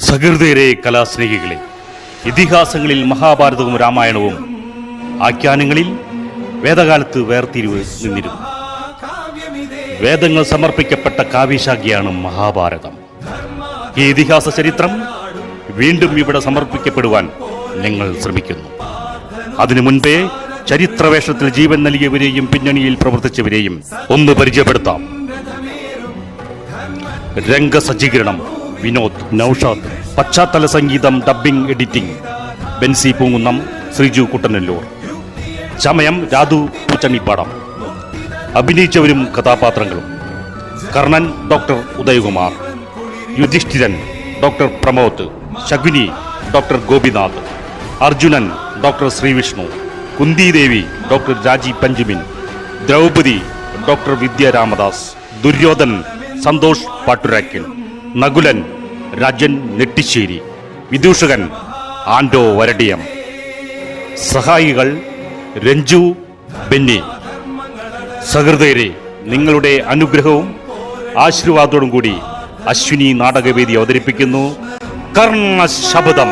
സഹൃദയരെ, കലാസ്നേഹികളെ, ഇതിഹാസങ്ങളിൽ മഹാഭാരതവും രാമായണവും, ആഖ്യാനങ്ങളിൽ വേദകാലത്ത് വേർതിരിവ് നിന്നിരുന്നു. വേദങ്ങൾ സമർപ്പിക്കപ്പെട്ട കാവ്യശാഖയാണ് മഹാഭാരതം. ഈ ഇതിഹാസ ചരിത്രം വീണ്ടും ഇവിടെ സമർപ്പിക്കപ്പെടുവാൻ ഞങ്ങൾ ശ്രമിക്കുന്നു. അതിനു മുൻപേ ചരിത്രവേഷത്തിൽ ജീവൻ നൽകിയവരെയും പിന്നണിയിൽ പ്രവർത്തിച്ചവരെയും ഒന്ന് പരിചയപ്പെടുത്താം. രംഗസജ്ജീകരണം വിനോദ്, നൌഷാദ്. പശ്ചാത്തല സംഗീതം, ഡബ്ബിംഗ്, എഡിറ്റിംഗ് ബെൻസി പൂങ്കുന്നം, ശ്രീജു കുട്ടനല്ലൂർ. ചമയം രാധു പൂച്ചണിപ്പാടം. അഭിനയിച്ചവരും കഥാപാത്രങ്ങളും: Karnan doctor Udayakumar, Yudhishthiran doctor Pramod, Shakuni doctor Gopinath, Arjunan doctor Srivishnu, Kuntidevi doctor Raji Panchamin, Draupadi doctor Vidya Ramdas, Duryodhan Santhosh Patturakkal, Nakulan Rajan Nettissery, വിദൂഷകൻ ആൻഡോ വരടിയം. സഹായികൾ രഞ്ജു, ബെന്നി. സഹൃദയരെ, നിങ്ങളുടെ അനുഗ്രഹവും ആശീർവാദത്തോടും കൂടി അശ്വിനി നാടകവേദി അവതരിപ്പിക്കുന്നു കർണശബദം.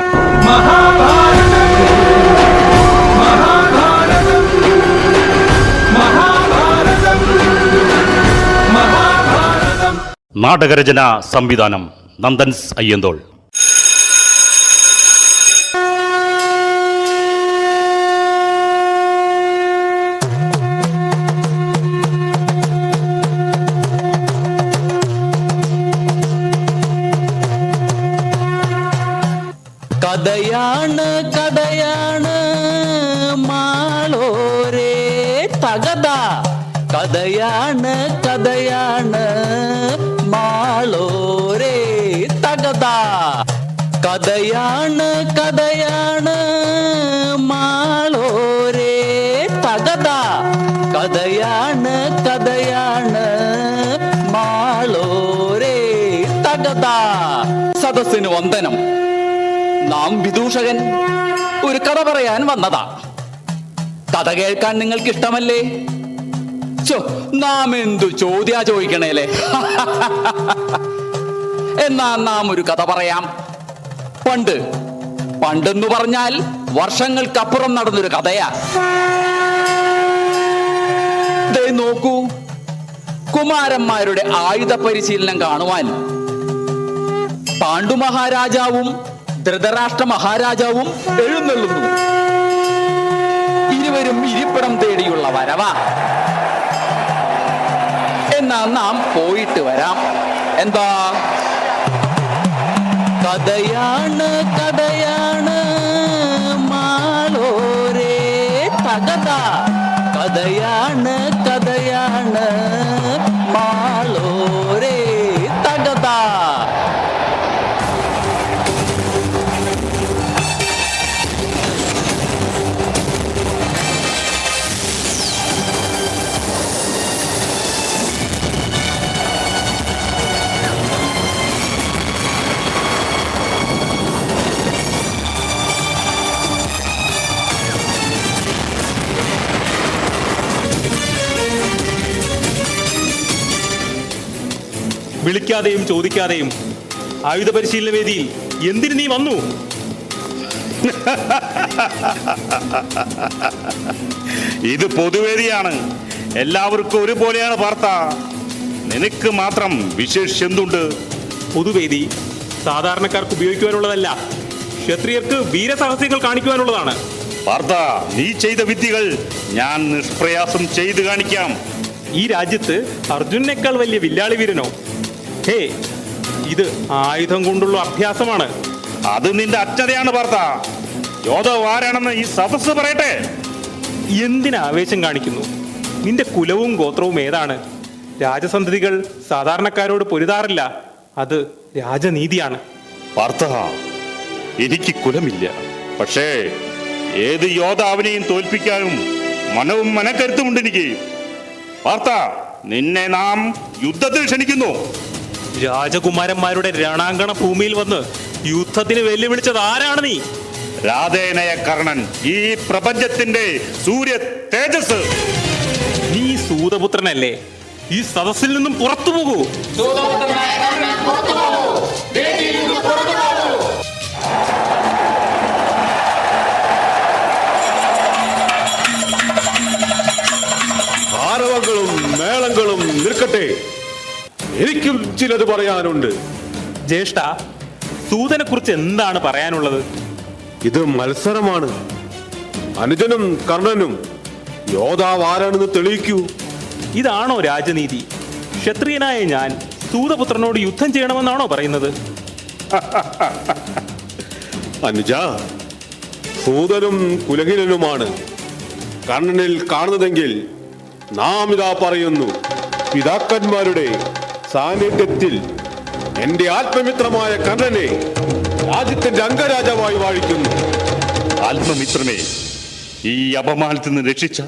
നാടകരചന സംവിധാനം നന്ദൻസ് അയ്യന്തോൾ. കഥയാണ് കഥയാണ് മാളോരേ തകത. കഥയാണ് കഥയാണ് മാളോരേ തകത. കഥയാണ് കഥയാണ് മാളോരേ തകത. കഥയാണ് കഥയാണ് മാളോരേ തകത. സദസ്സിന് വന്ദനം. നാം വിദൂഷകൻ ഒരു കഥ പറയാൻ വന്നതാ. കഥ കേൾക്കാൻ നിങ്ങൾക്ക് ഇഷ്ടമല്ലേ? നാം എന്തു ചോദ്യാ ചോദിക്കണേലേ. എന്നാ നാം ഒരു കഥ പറയാം. പണ്ടെന്ന് പറഞ്ഞാൽ വർഷങ്ങൾക്കപ്പുറം നടന്നൊരു കഥയാ. ദേ നോക്കൂ, കുമാരന്മാരുടെ ആയുധ പരിശീലനം കാണുവാൻ പാണ്ഡു മഹാരാജാവും ധൃതരാഷ്ട്ര മഹാരാജാവും എഴുന്നള്ളുന്നു. ഇരുവരും ഇരിപ്പിടം തേടിയുള്ള വരവാ. എന്നാ നാം പോയിട്ട് വരാം. എന്താ? കഥയാണ് കഥയാണ് മാളോരേ തകത. കഥയാണ് കഥയാണ് മാളോരേ തകത. വിളിക്കാതെയും ചോദിക്കാതെയും ആയുധ പരിശീലന വേദിയിൽ എന്തിനു നീ വന്നു? ഇത് പൊതുവേദിയാണ്, എല്ലാവർക്കും ഒരുപോലെയാണ് വാർത്ത. നിനക്ക് മാത്രം വിശേഷിച്ച് എന്തുണ്ട്? പൊതുവേദി സാധാരണക്കാർക്ക് ഉപയോഗിക്കുവാനുള്ളതല്ല, ക്ഷത്രിയർക്ക് വീരസാഹസ്യങ്ങൾ കാണിക്കുവാനുള്ളതാണ്. വാർത്ത, നീ ചെയ്ത വിദ്യകൾ ഞാൻ നിഷ്പ്രയാസം ചെയ്തു കാണിക്കാം. ഈ രാജ്യത്ത് അർജുനേക്കാൾ വലിയ വില്ലാളി വീരനോ? ഹേ, ഇത് ആയുധം കൊണ്ടുള്ള അഭ്യാസമാണ്. അത് നിന്റെ അച്ഛതയാണ് വാർത്ത. യോദ്ധാവ് ആരാണെന്ന് ഈ സദസ്സ് പറയട്ടെ. എന്തിന് ആവേശം കാണിക്കുന്നു? നിന്റെ കുലവും ഗോത്രവും ഏതാണ്? രാജസന്തതികൾ സാധാരണക്കാരോട് പൊരുതാറില്ല, അത് രാജനീതിയാണ്. വാർത്ത, എനിക്ക് കുലമില്ല, പക്ഷേ ഏത് യോദ്ധാവിനെയും തോൽപ്പിക്കാനും മനവും മനക്കരുത്തുമുണ്ട് എനിക്ക്. വാർത്ത, നിന്നെ നാം യുദ്ധത്തിൽ ക്ഷണിക്കുന്നു. രാജകുമാരന്മാരുടെ രണാങ്കണ ഭൂമിയിൽ വന്ന് യുദ്ധത്തിന് വെല്ലുവിളിച്ചത് ആരാണ് നീ? രാധേനയ കർണൻ, ഈ പ്രപഞ്ചത്തിന്റെ സൂര്യ തേജസ്. നീ സൂതപുത്രനല്ലേ? ഈ സദസ്സിൽ നിന്നും പുറത്തു പോകൂ. എനിക്കും ചിലത് പറയാനുണ്ട്. ജ്യേഷ്ഠ, സൂതനെ കുറിച്ച് എന്താണ് പറയാനുള്ളത്? ഇത് മത്സരമാണ്. അനുജനും കർണനും യോദ്ധാവ് ആരാണെന്ന് തെളിയിക്കൂ. ഇതാണോ രാജനീതി? ക്ഷത്രിയനായ ഞാൻ സൂതപുത്രനോട് യുദ്ധം ചെയ്യണമെന്നാണോ പറയുന്നത്? അനുജ, സൂതനും കുലഹീനനുമാണ് കർണനിൽ കാണുന്നതെങ്കിൽ നാം ഇതാ പറയുന്നു. പിതാക്കന്മാരുടെ സാന്നിധ്യത്തിൽ എന്റെ ആത്മമിത്രമായ കർണനെ രാജ്യത്തിന്റെ അംഗരാജാവായി വാഴിക്കുന്നു. ആത്മമിത്രമേ, ഈ അപമാനത്തിൽ നിന്ന് രക്ഷിച്ച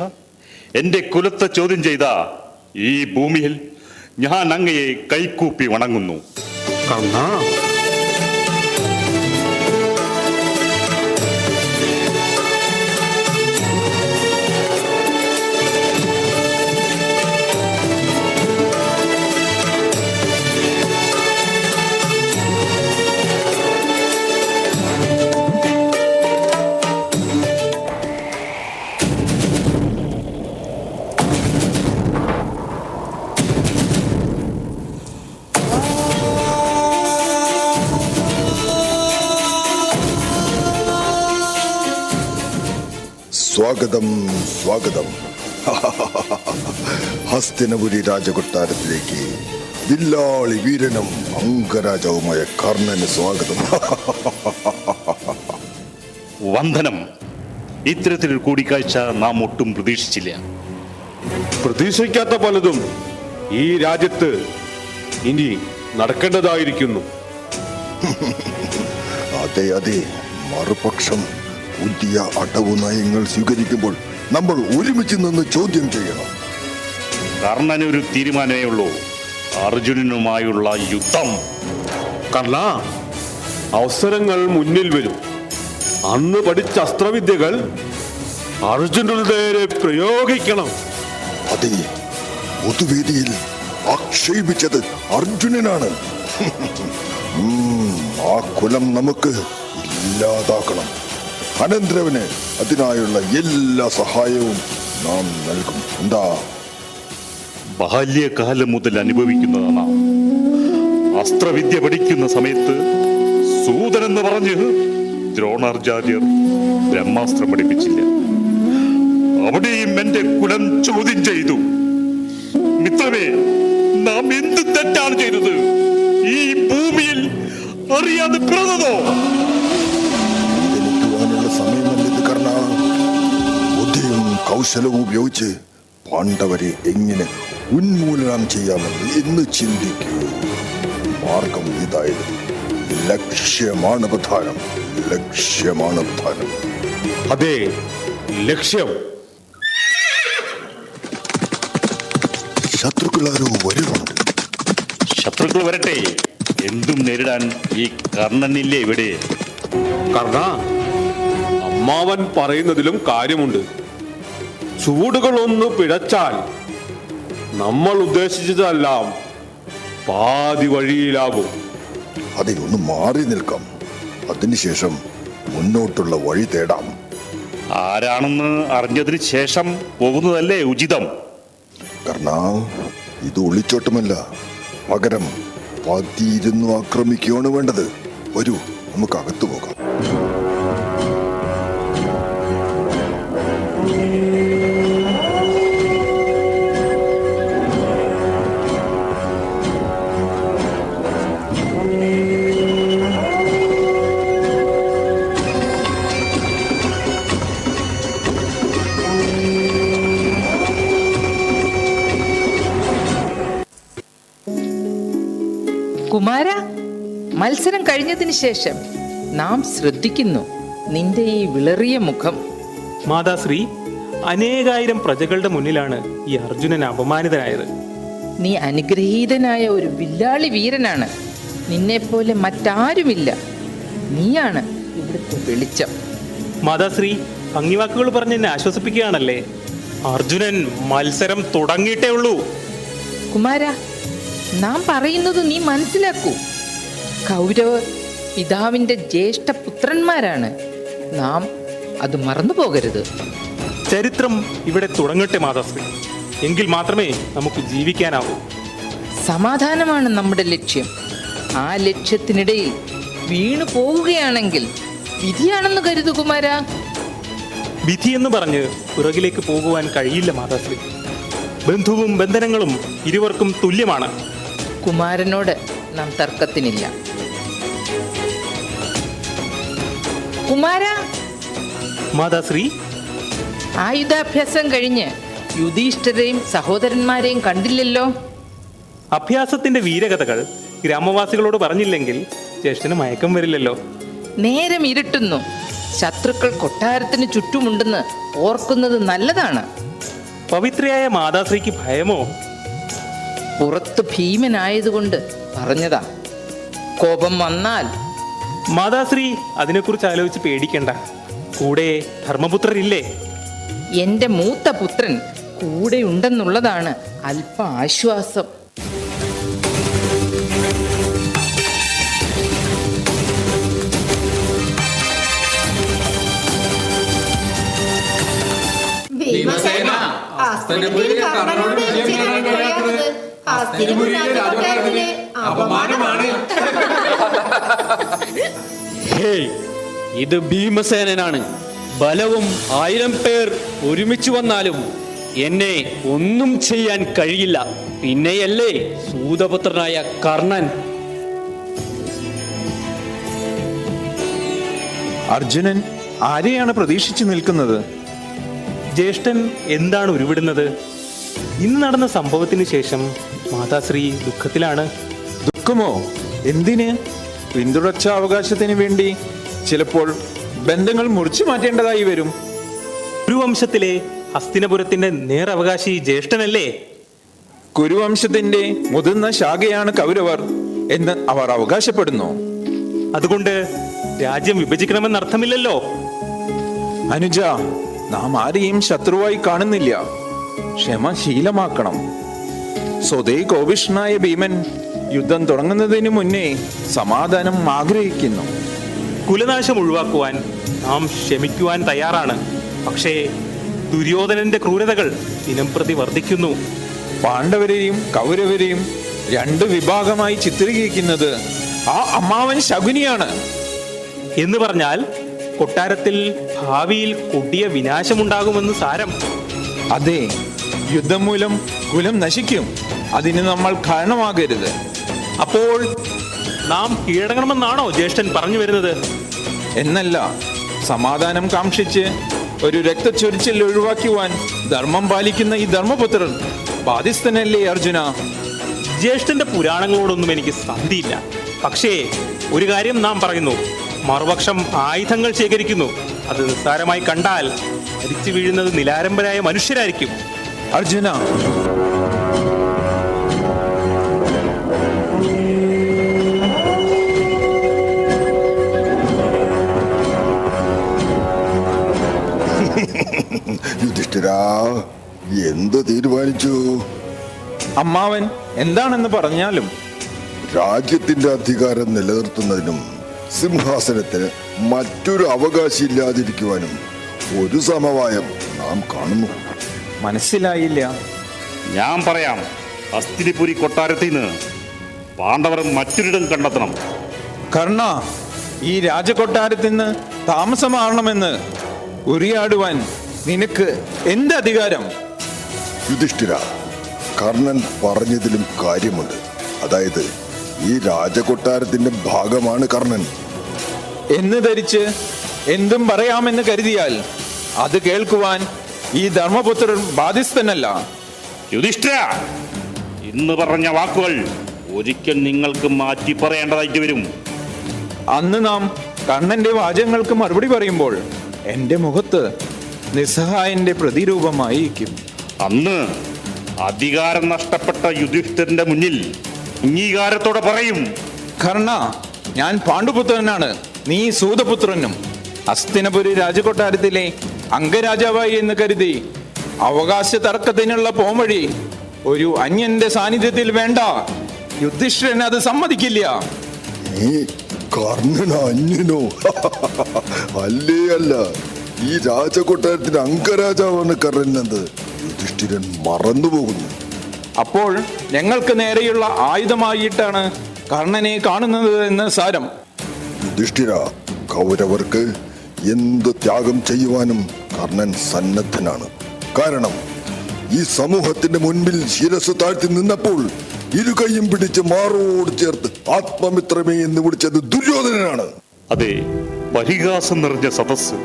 എന്റെ കുലത്തെ ചോദ്യം ചെയ്ത ഈ ഭൂമിയിൽ ഞാൻ അങ്ങയെ കൈകൂപ്പി വണങ്ങുന്നു. കർണ, സ്വാഗതം സ്വാഗതം. ഹസ്തിനപുരി രാജകൊട്ടാരത്തിലേക്ക് വില്ലാളി വീരനും അംഗരാജാവുമായ കർണന് സ്വാഗതം. വന്ദനം. ഇത്തരത്തിലൊരു കൂടിക്കാഴ്ച നാം ഒട്ടും പ്രതീക്ഷിച്ചില്ല. പ്രതീക്ഷിക്കാത്ത പലതും ഈ രാജ്യത്ത് ഇനി നടക്കേണ്ടതായിരിക്കുന്നു. അതെ അതെ, മറുപക്ഷം പുതിയ അടവു നയങ്ങൾ സ്വീകരിക്കുമ്പോൾ നമ്മൾ ഒരുമിച്ച് നിന്ന് ചോദ്യം ചെയ്യണം. കർണനൊരു തീരുമാനമേ ഉള്ളൂ: അർജുനനുമായുള്ള യുദ്ധം. കർണ, അവസരങ്ങൾ മുന്നിൽ വരും. അന്ന് പഠിച്ച അസ്ത്രവിദ്യകൾ അർജുനന്റെ നേരെ പ്രയോഗിക്കണം. അതെ, പൊതുവേദിയിൽ ആക്ഷേപിച്ചത് അർജുനനാണ്. ആ കുലം നമുക്ക് ഇല്ലാതാക്കണം. അനന്തരവന് അതിനായുള്ള എല്ലാ സഹായവും നാം നൽകും. എന്താ? ബാല്യകാലം മുതൽ അനുഭവിക്കുന്നതാണ്. അസ്ത്രവിദ്യ പഠിക്കുന്ന സമയത്ത് സൂതൻ എന്ന് പറഞ്ഞ് ദ്രോണാചാര്യർ ബ്രഹ്മാസ്ത്രം പഠിപ്പിച്ചില്ല. അവിടെയും എന്റെ കുലം ചോദ്യം ചെയ്തു. മിത്രമേ, നാം എന്ത് തെറ്റാണ് ചെയ്തത്? ഈ ഭൂമിയിൽ അറിയാതെ പിറന്നതോ? ജനിക്കുവാനുള്ള സമയമല്ലത് കർണ. ബുദ്ധിയും കൗശലവും ഉപയോഗിച്ച് പാണ്ഡവരെ എങ്ങനെ ഉന്മൂലനം ചെയ്യാമെന്ന് എന്ന് ചിന്തിക്കൂ. മാർഗം ഇതായിരുന്നു. ലക്ഷ്യമാണ് പ്രധാനം. ലക്ഷ്യമാണ് പ്രധാനം. അതെ, ലക്ഷ്യം. ശത്രുക്കളാരോ വരുന്നുണ്ട്. ശത്രുക്കൾ വരട്ടെ, എന്തും നേരിടാൻ ഈ കർണനില്ലേ ഇവിടെ? കർണ, അമ്മാവൻ പറയുന്നതിലും കാര്യമുണ്ട്. ചൂടുകളൊന്ന് പിഴച്ചാൽ നമ്മൾ ഉദ്ദേശിച്ചതെല്ലാം പാതി വഴിയിലാകും. അതെ, ഒന്ന് മാറി നിൽക്കാം. അതിനുശേഷം മുന്നോട്ടുള്ള വഴി തേടാം. ആരാണെന്ന് അറിഞ്ഞതിന് ശേഷം പോകുന്നതല്ലേ ഉചിതം? കർണ, ഇത് ഒളിച്ചോട്ടമല്ല. പകരം പതിയിരുന്ന് ആക്രമിക്കുകയാണ് വേണ്ടത്. വരൂ, നമുക്ക് അകത്തു പോകാം. കുമാര, മത്സരം കഴിഞ്ഞതിന് ശേഷം നാം ശ്രദ്ധിക്കുന്നു നിന്റെ ഈ വിളറിയ മുഖം. മാതാശ്രീ, അനേകായിരം പ്രജകളുടെ മുന്നിലാണ് ഈ അർജുനൻ അപമാനിതനായത്. നീ അനുഗ്രഹീതനായ ഒരു വില്ലാളി വീരനാണ്. നിന്നെപ്പോലെ മറ്റാരുമില്ല. നീയാണ് ഇവിടുത്തെ വെളിച്ചം. മാതാശ്രീ, ഭംഗിവാക്കുകൾ പറഞ്ഞ് എന്നെ ആശ്വസിപ്പിക്കുകയാണല്ലേ. അർജുനൻ മത്സരം തുടങ്ങിയിട്ടേ ഉള്ളൂ. കുമാര, നാം പറയുന്നത് നീ മനസ്സിലാക്കൂ. കൗരവർ പിതാവിൻ്റെ ജ്യേഷ്ഠ പുത്രന്മാരാണ്. നാം അത് മറന്നു പോകരുത്. ചരിത്രം ഇവിടെ തുടങ്ങട്ടെ മാതാശ്രീ. എങ്കിൽ മാത്രമേ നമുക്ക് ജീവിക്കാനാവൂ. സമാധാനമാണ് നമ്മുടെ ലക്ഷ്യം. ആ ലക്ഷ്യത്തിനിടയിൽ വീണു പോവുകയാണെങ്കിൽ വിധിയാണെന്ന് കരുതു കുമാര. വിധി എന്ന് പറഞ്ഞ് പുറകിലേക്ക് പോകുവാൻ കഴിയില്ല മാതാശ്രീ. ബന്ധുവും ബന്ധനങ്ങളും ഇരുവർക്കും തുല്യമാണ്. കുമാരനോട് നാം തർക്കത്തിനില്ല. കുമാര, മാതാശ്രീ, ആയുധാഭ്യാസം കഴിഞ്ഞ് യുധിഷ്ഠിരരെയും സഹോദരന്മാരെയും കണ്ടില്ലല്ലോ. അഭ്യാസത്തിന്റെ വീരകഥകൾ ഗ്രാമവാസികളോട് പറഞ്ഞില്ലെങ്കിൽ ജ്യേഷ്ഠന് മയക്കം വരില്ലല്ലോ. നേരം ഇരുട്ടുന്നു. ശത്രുക്കൾ കൊട്ടാരത്തിന് ചുറ്റുമുണ്ടെന്ന് ഓർക്കുന്നത് നല്ലതാണ്. പവിത്രയായ മാതാശ്രീക്ക് ഭയമോ? പുറത്ത് ഭീമനായതുകൊണ്ട് പറഞ്ഞതാ. കോപം വന്നാൽ മാതാശ്രീ അതിനെക്കുറിച്ച് ആലോചിച്ച് പേടിക്കണ്ട. കൂടെ ധർമ്മപുത്രരില്ലേ? എൻ്റെ മൂത്ത പുത്രൻ കൂടെ ഉണ്ടെന്നുള്ളതാണ് അല്പ ആശ്വാസം. ഭീമസേന, ഹസ്തിനപുരിയിൽ കർണനോട് വിജയം നേടാൻ കഴിയാത്തത് ഹസ്തിനപുരിയിലെ രാജകൊട്ടാരത്തിന് അപമാനമാണ്. ഹേയ്, ഇത് ഭീമസേനനാണ്. ബലവും 1000 പേർ ഒരുമിച്ച് വന്നാലും എന്നെ ഒന്നും ചെയ്യാൻ കഴിയില്ല. പിന്നെയല്ലേ സൂതപുത്രനായ കർണൻ. അർജുനൻ ആരെയാണ് പ്രതീക്ഷിച്ചു നിൽക്കുന്നത്? ജ്യേഷ്ഠൻ എന്താണ് ഉരുവിടുന്നത്? ഇന്ന് നടന്ന സംഭവത്തിന് ശേഷം മാതാശ്രീ ദുഃഖത്തിലാണ്. ദുഃഖമോ? എന്തിന്? പിന്തുടർച്ച അവകാശത്തിന് വേണ്ടി ചിലപ്പോൾ ബന്ധങ്ങൾ മുറിച്ചു മാറ്റേണ്ടതായി വരും. കുരുവംശത്തിലെ ഹസ്തിനപുരത്തിന്റെ നേരവകാശി ജ്യേഷ്ഠനല്ലേ? കുരുവംശത്തിന്റെ മുതിർന്ന ശാഖയാണ് കൗരവർ എന്ന് അവർ അവകാശപ്പെടുന്നു. അതുകൊണ്ട് രാജ്യം വിഭജിക്കണമെന്നർത്ഥമില്ലല്ലോ. അനുജ, നാം ആരെയും ശത്രുവായി കാണുന്നില്ല. ക്ഷമ ശീലമാക്കണം. സ്വതേ കോപിഷ്ണനായ ഭീമൻ യുദ്ധം തുടങ്ങുന്നതിന് മുന്നേ സമാധാനം ആഗ്രഹിക്കുന്നു. കുലനാശം ഒഴിവാക്കുവാൻ നാം ക്ഷമിക്കുവാൻ തയ്യാറാണ്. പക്ഷേ ദുര്യോധനന്റെ ക്രൂരതകൾ ദിനംപ്രതി വർദ്ധിക്കുന്നു. പാണ്ഡവരെയും കൗരവരെയും 2 വിഭാഗമായി ചിത്രീകരിക്കുന്നത് ആ അമ്മാവൻ ശകുനിയാണ്. എന്ന് പറഞ്ഞാൽ കൊട്ടാരത്തിൽ ഭാവിയിൽ കൊടിയ വിനാശമുണ്ടാകുമെന്ന് സാരം. അതെ, യുദ്ധം മൂലം കുലം നശിക്കും. അതിന് നമ്മൾ കാരണമാകരുത്. അപ്പോൾ നാം കീഴടങ്ങണമെന്നാണോ ജ്യേഷ്ഠൻ പറഞ്ഞു വരുന്നത്? എന്നല്ല, സമാധാനം കാക്ഷിച്ച് ഒരു രക്തച്ചൊരിച്ചിൽ ഒഴിവാക്കുവാൻ ധർമ്മം പാലിക്കുന്ന ഈ ധർമ്മപുത്രൻ ബാധ്യസ്ഥനല്ലേ അർജുന? ജ്യേഷ്ഠന്റെ പുരാണങ്ങളോടൊന്നും എനിക്ക് സന്ധിയില്ല. പക്ഷേ ഒരു കാര്യം നാം പറയുന്നു, മറുപക്ഷം ആയുധങ്ങൾ ശേഖരിക്കുന്നു. അത് നിസ്സാരമായി കണ്ടാൽ മരിച്ചു വീഴുന്നത് നിലാരംഭരായ മനുഷ്യരായിരിക്കും. അർജുന, യുധിഷ്ഠിരാ, എന്ത് തീരുമാനിച്ചു? അമ്മാവൻ എന്താണെന്ന് പറഞ്ഞാലും രാജ്യത്തിന്റെ അധികാരം നിലനിർത്തുന്നതിനും സിംഹാസനത്തിന് മറ്റൊരു അവകാശിയില്ലാതിരിക്കുവാനും ഒരു സമവായം നാം കാണുന്നു. മനസ്സിലായില്ല. ഞാൻ പറയാം. ഹസ്തിനിപുരി കൊട്ടാരത്തിൽ നിന്ന് പാണ്ഡവർ മറ്റൊരിടം കണ്ടെത്തണം. കർണ, ഈ രാജകൊട്ടാരത്തിൽ നിന്ന് താമസം മാറണമെന്ന് ഉരിയാടുവാൻ നിനക്ക് എന്ത് അധികാരം? യുധിഷ്ഠിര, കർണൻ പറഞ്ഞതിലും കാര്യമുണ്ട്. അതായത് ഈ രാജകൊട്ടാരത്തിന്റെ ഭാഗമാണ് കർണൻ എന്ന് ധരിച്ച് എന്തും പറയാമെന്ന് കരുതിയാൽ അത് കേൾക്കുവാൻ ഈ ധർമ്മപുത്രൻ ബാധ്യസ്ഥനല്ല. യുധിഷ്ഠിര, ഇന്ന് പറഞ്ഞ വാക്കുകൾ ഒരിക്കൽ നിങ്ങൾക്ക് മാറ്റി പറയേണ്ടതായിട്ട് വരും. അന്ന് നാം കർണന്റെ വാചകങ്ങൾക്ക് മറുപടി പറയുമ്പോൾ എൻ്റെ മുഖത്ത് നിസ്സഹായന്റെ പ്രതിരൂപമായിരിക്കും. അന്ന് അധികാരം നഷ്ടപ്പെട്ട യുധിഷ്ഠിരന്റെ മുന്നിൽ അംഗീകാരത്തോടെ പറയും, കർണ, ഞാൻ പാണ്ഡുപുത്രനാണ്, നീ സൂതപുത്രനും. ഹസ്തിനപുരി രാജകൊട്ടാരത്തിലെ അംഗരാജാവായി എന്ന് കരുതി അവകാശ തർക്കത്തിനുള്ള പോംവഴി ഒരു അന്യന്റെ സാന്നിധ്യത്തിൽ വേണ്ട. യുധിഷ്ഠിരൻ അത് സമ്മതിക്കില്ല. നീ കർണൻ അന്യനോ? അല്ലേ അല്ല, ഈ രാജകൊട്ടാരത്തിന്റെ അംഗരാജാവാണ് കർണൻ. യുധിഷ്ഠിരൻ മറന്നുപോകുന്നു. അപ്പോൾ ഞങ്ങൾക്ക് നേരെയുള്ള ആയുധമായിട്ടാണ് കർണനെ കാണുന്നത് എന്ന് സാരം. യുധിഷ്ഠിര, കൗരവർക്ക് എന്ത് ത്യാഗം ചെയ്യുവാനും കർണൻ സന്നദ്ധനാണ്. കാരണം ഈ സമൂഹത്തിന്റെ മുൻപിൽ ശിരസ് താഴ്ത്തി നിന്നപ്പോൾ ഇരുകൈയും പിടിച്ച് മാറോട് ചേർത്ത് ആത്മമിത്രമേ എന്ന് വിളിച്ചത് ദുര്യോധനനാണ്. അതെ, പരിഹാസം നിറഞ്ഞ സദസ്സ്,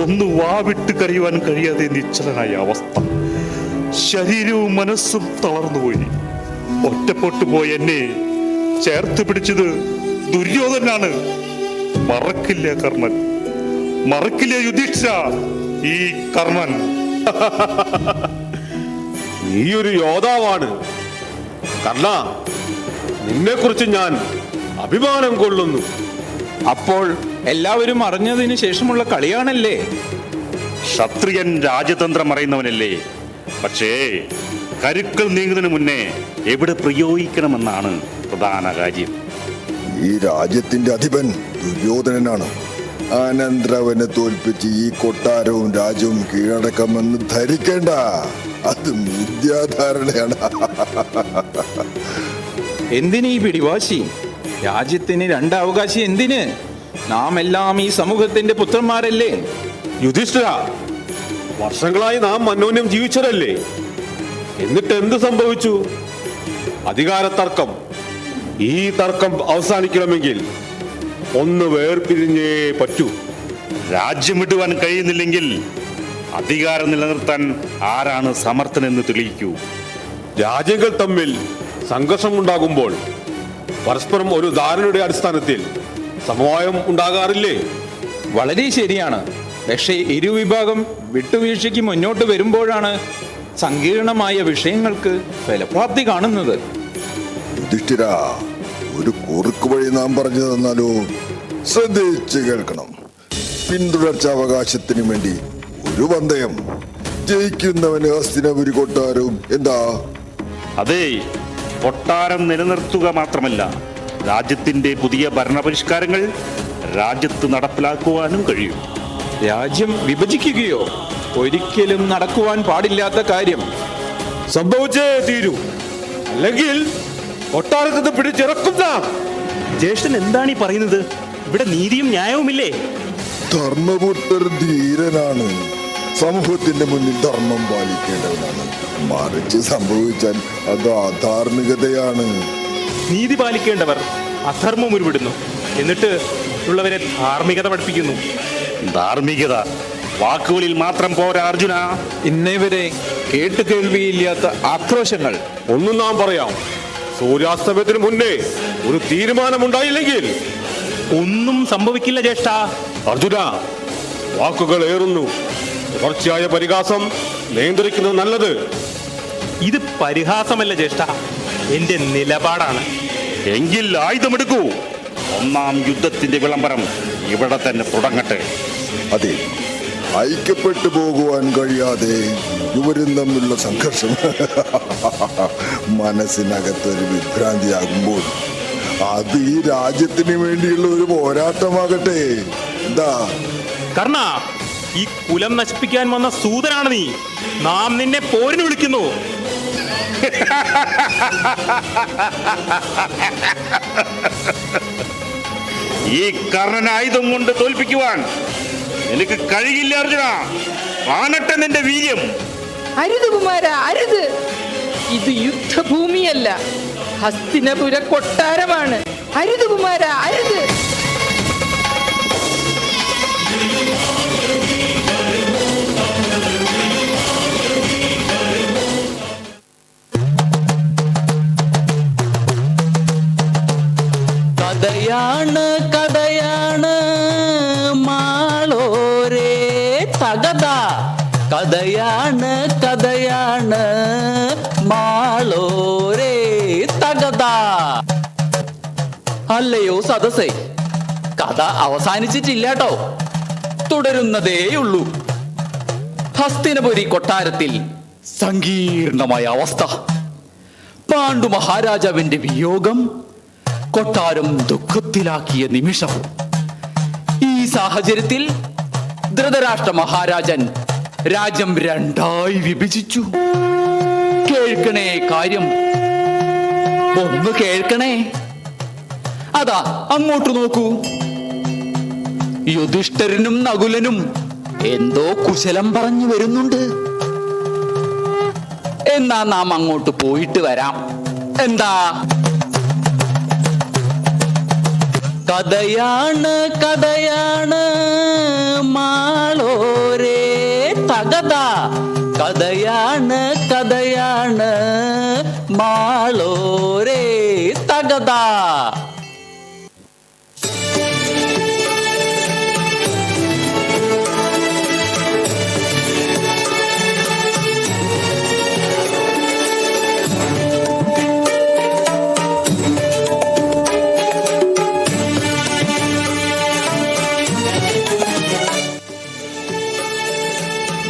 ഒന്ന് വാവിട്ട് കരയുവാൻ കഴിയാതെ നിശ്ചലനായ അവസ്ഥ, ശരീരവും മനസ്സും തളർന്നുപോയി. ഒറ്റപ്പെട്ടു പോയി എന്നെ ചേർത്ത് പിടിച്ചത് ദുര്യോധനാണ്. മറക്കില്ല കർണൻ, മറക്കില്ല യുധിഷ്ഠിര ഈ കർണൻ. നീ ഒരു യോദ്ധാവാണ് കർണ, നിന്നെ കുറിച്ച് ഞാൻ അഭിമാനം കൊള്ളുന്നു. അപ്പോൾ എല്ലാവരും അറിഞ്ഞതിന് ശേഷമുള്ള കളിയാണല്ലേ? ക്ഷത്രിയൻ രാജതന്ത്രം അറിയുന്നവനല്ലേ? പക്ഷേ കരുക്കൾ നീങ്ങുന്നതിന് മുന്നേ എവിടെ പ്രയോഗിക്കണമെന്നാണ് പ്രധാന കാര്യം. ഈ രാജ്യത്തിന്റെ അധിപൻ ദുര്യോധനനാണ്. അനന്തരവനെ തോൽപ്പിച്ച് ഈ കൊട്ടാരവും രാജ്യവും കീഴടക്കാമെന്ന് ധരിക്കേണ്ട, അത് മിഥ്യാധാരണയാണ്. എന്തിനീ പിടിവാശി? രാജ്യത്തിന് രണ്ടവകാശി എന്തിന്? നാം എല്ലാം ഈ സമൂഹത്തിന്റെ പുത്രന്മാരല്ലേ? യുധിഷ്ഠിര, വർഷങ്ങളായി നാം അന്യോന്യം ജീവിച്ചതല്ലേ? എന്നിട്ട് എന്ത് സംഭവിച്ചു? അധികാര തർക്കം. ഈ തർക്കം അവസാനിക്കണമെങ്കിൽ ഒന്ന് വേർപിരിഞ്ഞേ പറ്റൂ. രാജ്യം വിടുവാൻ കഴിയുന്നില്ലെങ്കിൽ അധികാരം നിലനിർത്താൻ ആരാണ് സമർത്ഥനെന്ന് തെളിയിക്കൂ. രാജ്യങ്ങൾ തമ്മിൽ സംഘർഷമുണ്ടാകുമ്പോൾ പരസ്പരം ഒരു ധാരണയുടെ അടിസ്ഥാനത്തിൽ സമവായം ഉണ്ടാകാറില്ലേ? വളരെ ശരിയാണ്. പക്ഷേ ഇരുവിഭാഗം വിട്ടുവീഴ്ചയ്ക്ക് മുന്നോട്ട് വരുമ്പോഴാണ് സങ്കീർണമായ വിഷയങ്ങൾക്ക് ഫലപ്രാപ്തി കാണുന്നത്. യുധിഷ്ഠിര, ഒരു കുറുക്ക് വഴി നാം പറഞ്ഞു തന്നാലോ? ശ്രദ്ധിച്ച് കേൾക്കണം. പിന്തുടർച്ചാവകാശത്തിന് വേണ്ടി ഒരു പന്തയം, ജയിക്കുന്നവന് ഹസ്തിനപുരി കൊട്ടാരവും. എന്താ? അതെ, കൊട്ടാരം നിലനിർത്തുക മാത്രമല്ല, രാജ്യത്തിന്റെ പുതിയ ഭരണപരിഷ്കാരങ്ങൾ രാജ്യത്ത് നടപ്പിലാക്കുവാനും കഴിയും. രാജ്യം വിഭജിക്കുകയോ? ഒരിക്കലും നടക്കുവാൻ പാടില്ലാത്ത കാര്യം. സംഭവിച്ചേ തീരൂ, അല്ലെങ്കിൽ കൊട്ടാരത്തിൽ നിന്ന് പിടിച്ചിറക്കുന്ന. ജ്യേഷ്ഠൻ എന്താണ് ഈ പറയുന്നത്? ഇവിടെ നീതിയും ന്യായവുമില്ലേ? ധർമ്മപുത്രർ ധീരനാണ്. സമൂഹത്തിന്റെ മുന്നിൽ ധർമ്മം പാലിക്കേണ്ടവനാണ്. മറിച്ച് സംഭവിച്ചാൽ അത് അധാർമികതയാണ്. നീതി പാലിക്കേണ്ടവർ അധർമ്മം ഉരുവിടുന്നു, എന്നിട്ട് ഉള്ളവരെ ധാർമ്മികത പഠിപ്പിക്കുന്നു. ധാർമ്മികത വാക്കുകളിൽ മാത്രം പോരാ അർജുന. ഇന്നേവരെ കേട്ട് കേൾവിയില്ലാത്ത ആക്രോശങ്ങൾ. ഒന്നും നാം പറയാം. സൂര്യാസ്തമയത്തിന് മുന്നേ ഒരു തീരുമാനമുണ്ടായില്ലെങ്കിൽ ഒന്നും സംഭവിക്കില്ല ജ്യേഷ്ഠ. അർജുന, വാക്കുകൾ ഏറുന്നു. തുടർച്ചയായ പരിഹാസം നിയന്ത്രിക്കുന്നത് നല്ലത്. ഇത് പരിഹാസമല്ല ജ്യേഷ്ഠ, എന്റെ നിലപാടാണ്. എങ്കിൽ ആയുധമെടുക്കൂ. ഒന്നാം യുദ്ധത്തിന്റെ വിളംബരം ഇവിടെ തന്നെ തുടങ്ങട്ടെ. അതെ, ഐക്യപ്പെട്ടു പോകുവാൻ കഴിയാതെ ഇരുവരും തമ്മിലുള്ള സംഘർഷം മനസ്സിനകത്തൊരു വിഭ്രാന്തിയാകുമ്പോൾ അത് ഈ രാജ്യത്തിന് വേണ്ടിയുള്ള ഒരു പോരാട്ടമാകട്ടെ. എന്താ? കർണ, ഈ കുലം നശിപ്പിക്കാൻ വന്ന സൂതനാണ് നീ. നാം നിന്നെ പോരിന് വിളിക്കുന്നു. ഈ കർണൻ ആയുധം കൊണ്ട് തോൽപ്പിക്കുവാൻ എനിക്ക് കഴിയില്ല അർജുന. കാണട്ടെ നിന്റെ വീര്യം. അരുത് കുമാര, അരുത്. ഇത് യുദ്ധഭൂമിയല്ല, ഹസ്തിനപുര കൊട്ടാരമാണ്. അരുത് കുമാര, അരുത്. കഥയാണ് കഥയാണ് മാളോരേ തകത. കഥയാണ് കഥയാണ് മാളോരേ തകത. അല്ലയോ സദസ്സേ, കഥ അവസാനിച്ചിട്ടില്ല കേട്ടോ, തുടരുന്നതേയുള്ളൂ. ഹസ്തിനപുരി കൊട്ടാരത്തിൽ സങ്കീർണമായ അവസ്ഥ. പാണ്ഡു മഹാരാജാവിന്റെ വിയോഗം കൊട്ടാരം ദുഃഖത്തിലാക്കിയ നിമിഷം. ഈ സാഹചര്യത്തിൽ ധൃതരാഷ്ട്ര മഹാരാജൻ രാജ്യം രണ്ടായി വിഭജിച്ചു. കേൾക്കണേ കാര്യം, ഒന്ന് കേൾക്കണേ. അതാ അങ്ങോട്ട് നോക്കൂ. യുധിഷ്ഠിരനും നകുലനും എന്തോ കുശലം പറഞ്ഞു വരുന്നുണ്ട്. എന്നാ നാം അങ്ങോട്ട് പോയിട്ട് വരാം. എന്താ? കഥയാണ് കഥയാണ് മാളോരേ തകത, കഥയാണ് കഥയാണ് മാളോരേ തകത.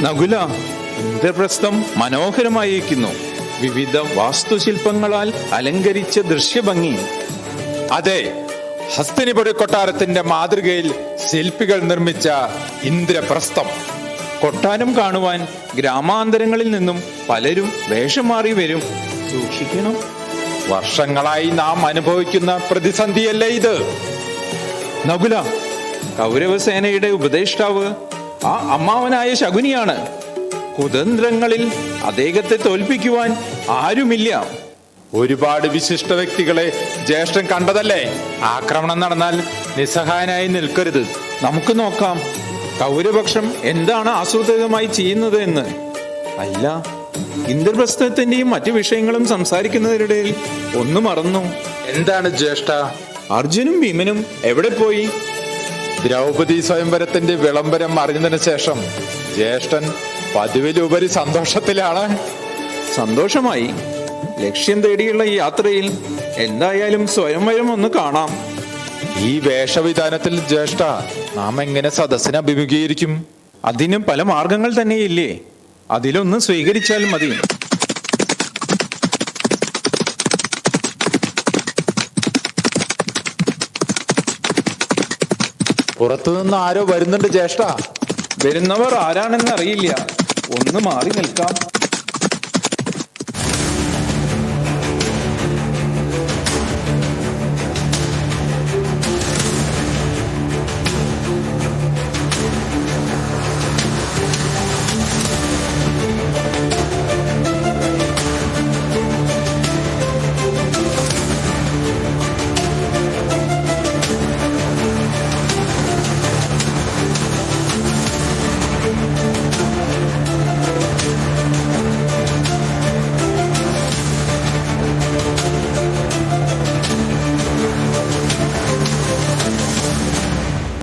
നകുല, ഇന്ദ്രപ്രസ്ഥം മനോഹരമായിരിക്കുന്നു. വിവിധ വാസ്തുശില്പങ്ങളാൽ അലങ്കരിച്ച ദൃശ്യഭംഗി. അതെ, ഹസ്തിനിപുര കൊട്ടാരത്തിന്റെ മാതൃകയിൽ ശില്പികൾ നിർമ്മിച്ച ഇന്ദ്രപ്രസ്ഥം. കൊട്ടാരം കാണുവാൻ ഗ്രാമാന്തരങ്ങളിൽ നിന്നും പലരും വേഷം മാറി വരും. സൂക്ഷിക്കണം. വർഷങ്ങളായി നാം അനുഭവിക്കുന്ന പ്രതിസന്ധിയല്ലേ ഇത്? നകുല, കൗരവസേനയുടെ ഉപദേഷ്ടാവ് ആ അമ്മാവനായ ശകുനിയാണ്. കുതന്ത്രങ്ങളിൽ അദ്ദേഹത്തെ തോൽപ്പിക്കുവാൻ ആരുമില്ല. ഒരുപാട് വിശിഷ്ട വ്യക്തികളെ ജ്യേഷ്ഠൻ കണ്ടതല്ലേ? ആക്രമണം നടന്നാൽ നിസ്സഹായനായി നിൽക്കരുത്. നമുക്ക് നോക്കാം കൗരപക്ഷം എന്താണ് ആസൂത്രിതമായി ചെയ്യുന്നത് എന്ന്. അല്ല, ഇന്ദ്രപ്രസ്ഥത്തിന്റെയും മറ്റു വിഷയങ്ങളും സംസാരിക്കുന്നതിനിടയിൽ ഒന്ന് മറന്നു. എന്താണ് ജ്യേഷ്ഠ? അർജുനും ഭീമനും എവിടെ പോയി? ദ്രൗപദി സ്വയംവരത്തിന്റെ വിളംബരം അറിഞ്ഞതിന് ശേഷം ജ്യേഷ്ഠൻ പതിവിലുപരി സന്തോഷത്തിലാണ്. സന്തോഷമായി. ലക്ഷ്യം തേടിയുള്ള ഈ യാത്രയിൽ എന്തായാലും സ്വയംവരം ഒന്ന് കാണാം. ഈ വേഷവിധാനത്തിൽ ജ്യേഷ്ഠ നാം എങ്ങനെ സദസ്സിനെ അഭിമുഖീകരിക്കും? അതിനും പല മാർഗങ്ങൾ തന്നെയില്ലേ? അതിലൊന്ന് സ്വീകരിച്ചാൽ മതി. പുറത്തുനിന്ന് ആരോ വരുന്നുണ്ട് ജ്യേഷ്ഠ. വരുന്നവർ ആരാണെന്ന് അറിയില്ല. ഒന്ന് മാറി നിൽക്കാം.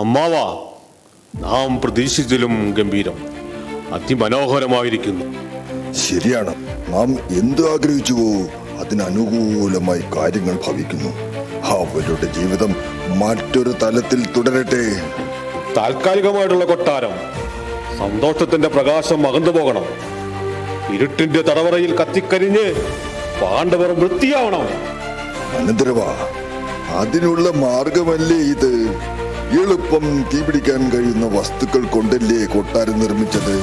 അമ്മാവ, നാം പ്രതീക്ഷിച്ചതിലും ഗംഭീരം, അതിമനോഹരമായിരിക്കുന്നു. ശരിയാണ്. നാം എന്ത് ആഗ്രഹിച്ചുവോ അതിനനുകൂലമായി കാര്യങ്ങൾ ഭവിക്കുന്നു. അവരുടെ ജീവിതം മറ്റൊരു തലത്തിൽ തുടരട്ടെ. താൽക്കാലികമായിട്ടുള്ള കൊട്ടാരം സന്തോഷത്തിന്റെ പ്രകാശം അകന്നു പോകണം. ഇരുട്ടിന്റെ തടവറയിൽ കത്തിക്കരിഞ്ഞ് പാണ്ഡവർ വൃത്തിയാവണം. അനന്തരവാ, അതിനുള്ള മാർഗമല്ലേ ഇത്? എളുപ്പം തീപിടിക്കാൻ കഴിയുന്ന വസ്തുക്കൾ കൊണ്ടല്ലേ കൊട്ടാരം നിർമ്മിച്ചത്?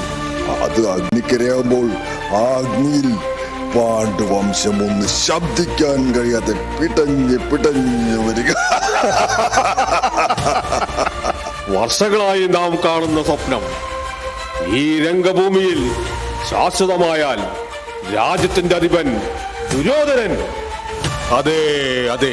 അത് അഗ്നിക്കരയാകുമ്പോൾ ആ അഗ്നിയിൽ പാണ്ഡുവംശം ഒന്ന് ശബ്ദിക്കാൻ കഴിയാതെ പിടഞ്ഞ് വരിക. വർഷങ്ങളായി നാം കാണുന്ന സ്വപ്നം ഈ രംഗഭൂമിയിൽ ശാശ്വതമായാൽ രാജ്യത്തിന്റെ അധിപൻ ദുര്യോധനൻ. അതെ അതെ.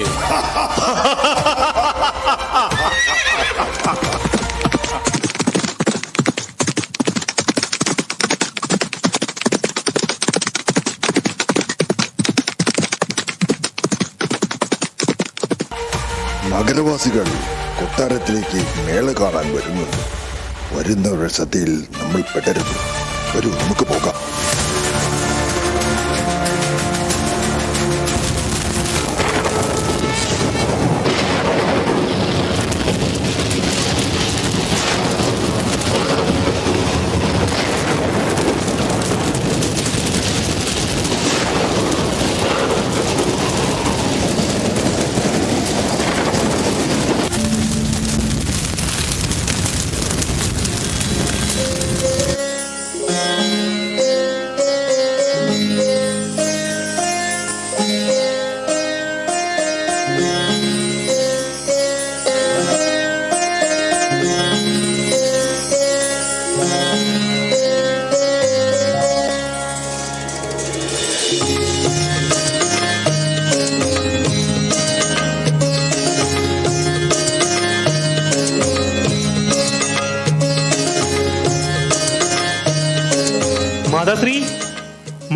നഗരവാസികൾ കൊട്ടാരത്തിലേക്ക് മേള കാണാൻ വരുന്നുണ്ട്. വരുന്നവരുടെ ശ്രദ്ധയിൽ നമ്മൾ പെടരുത്. വരൂ, നമുക്ക് പോകാം.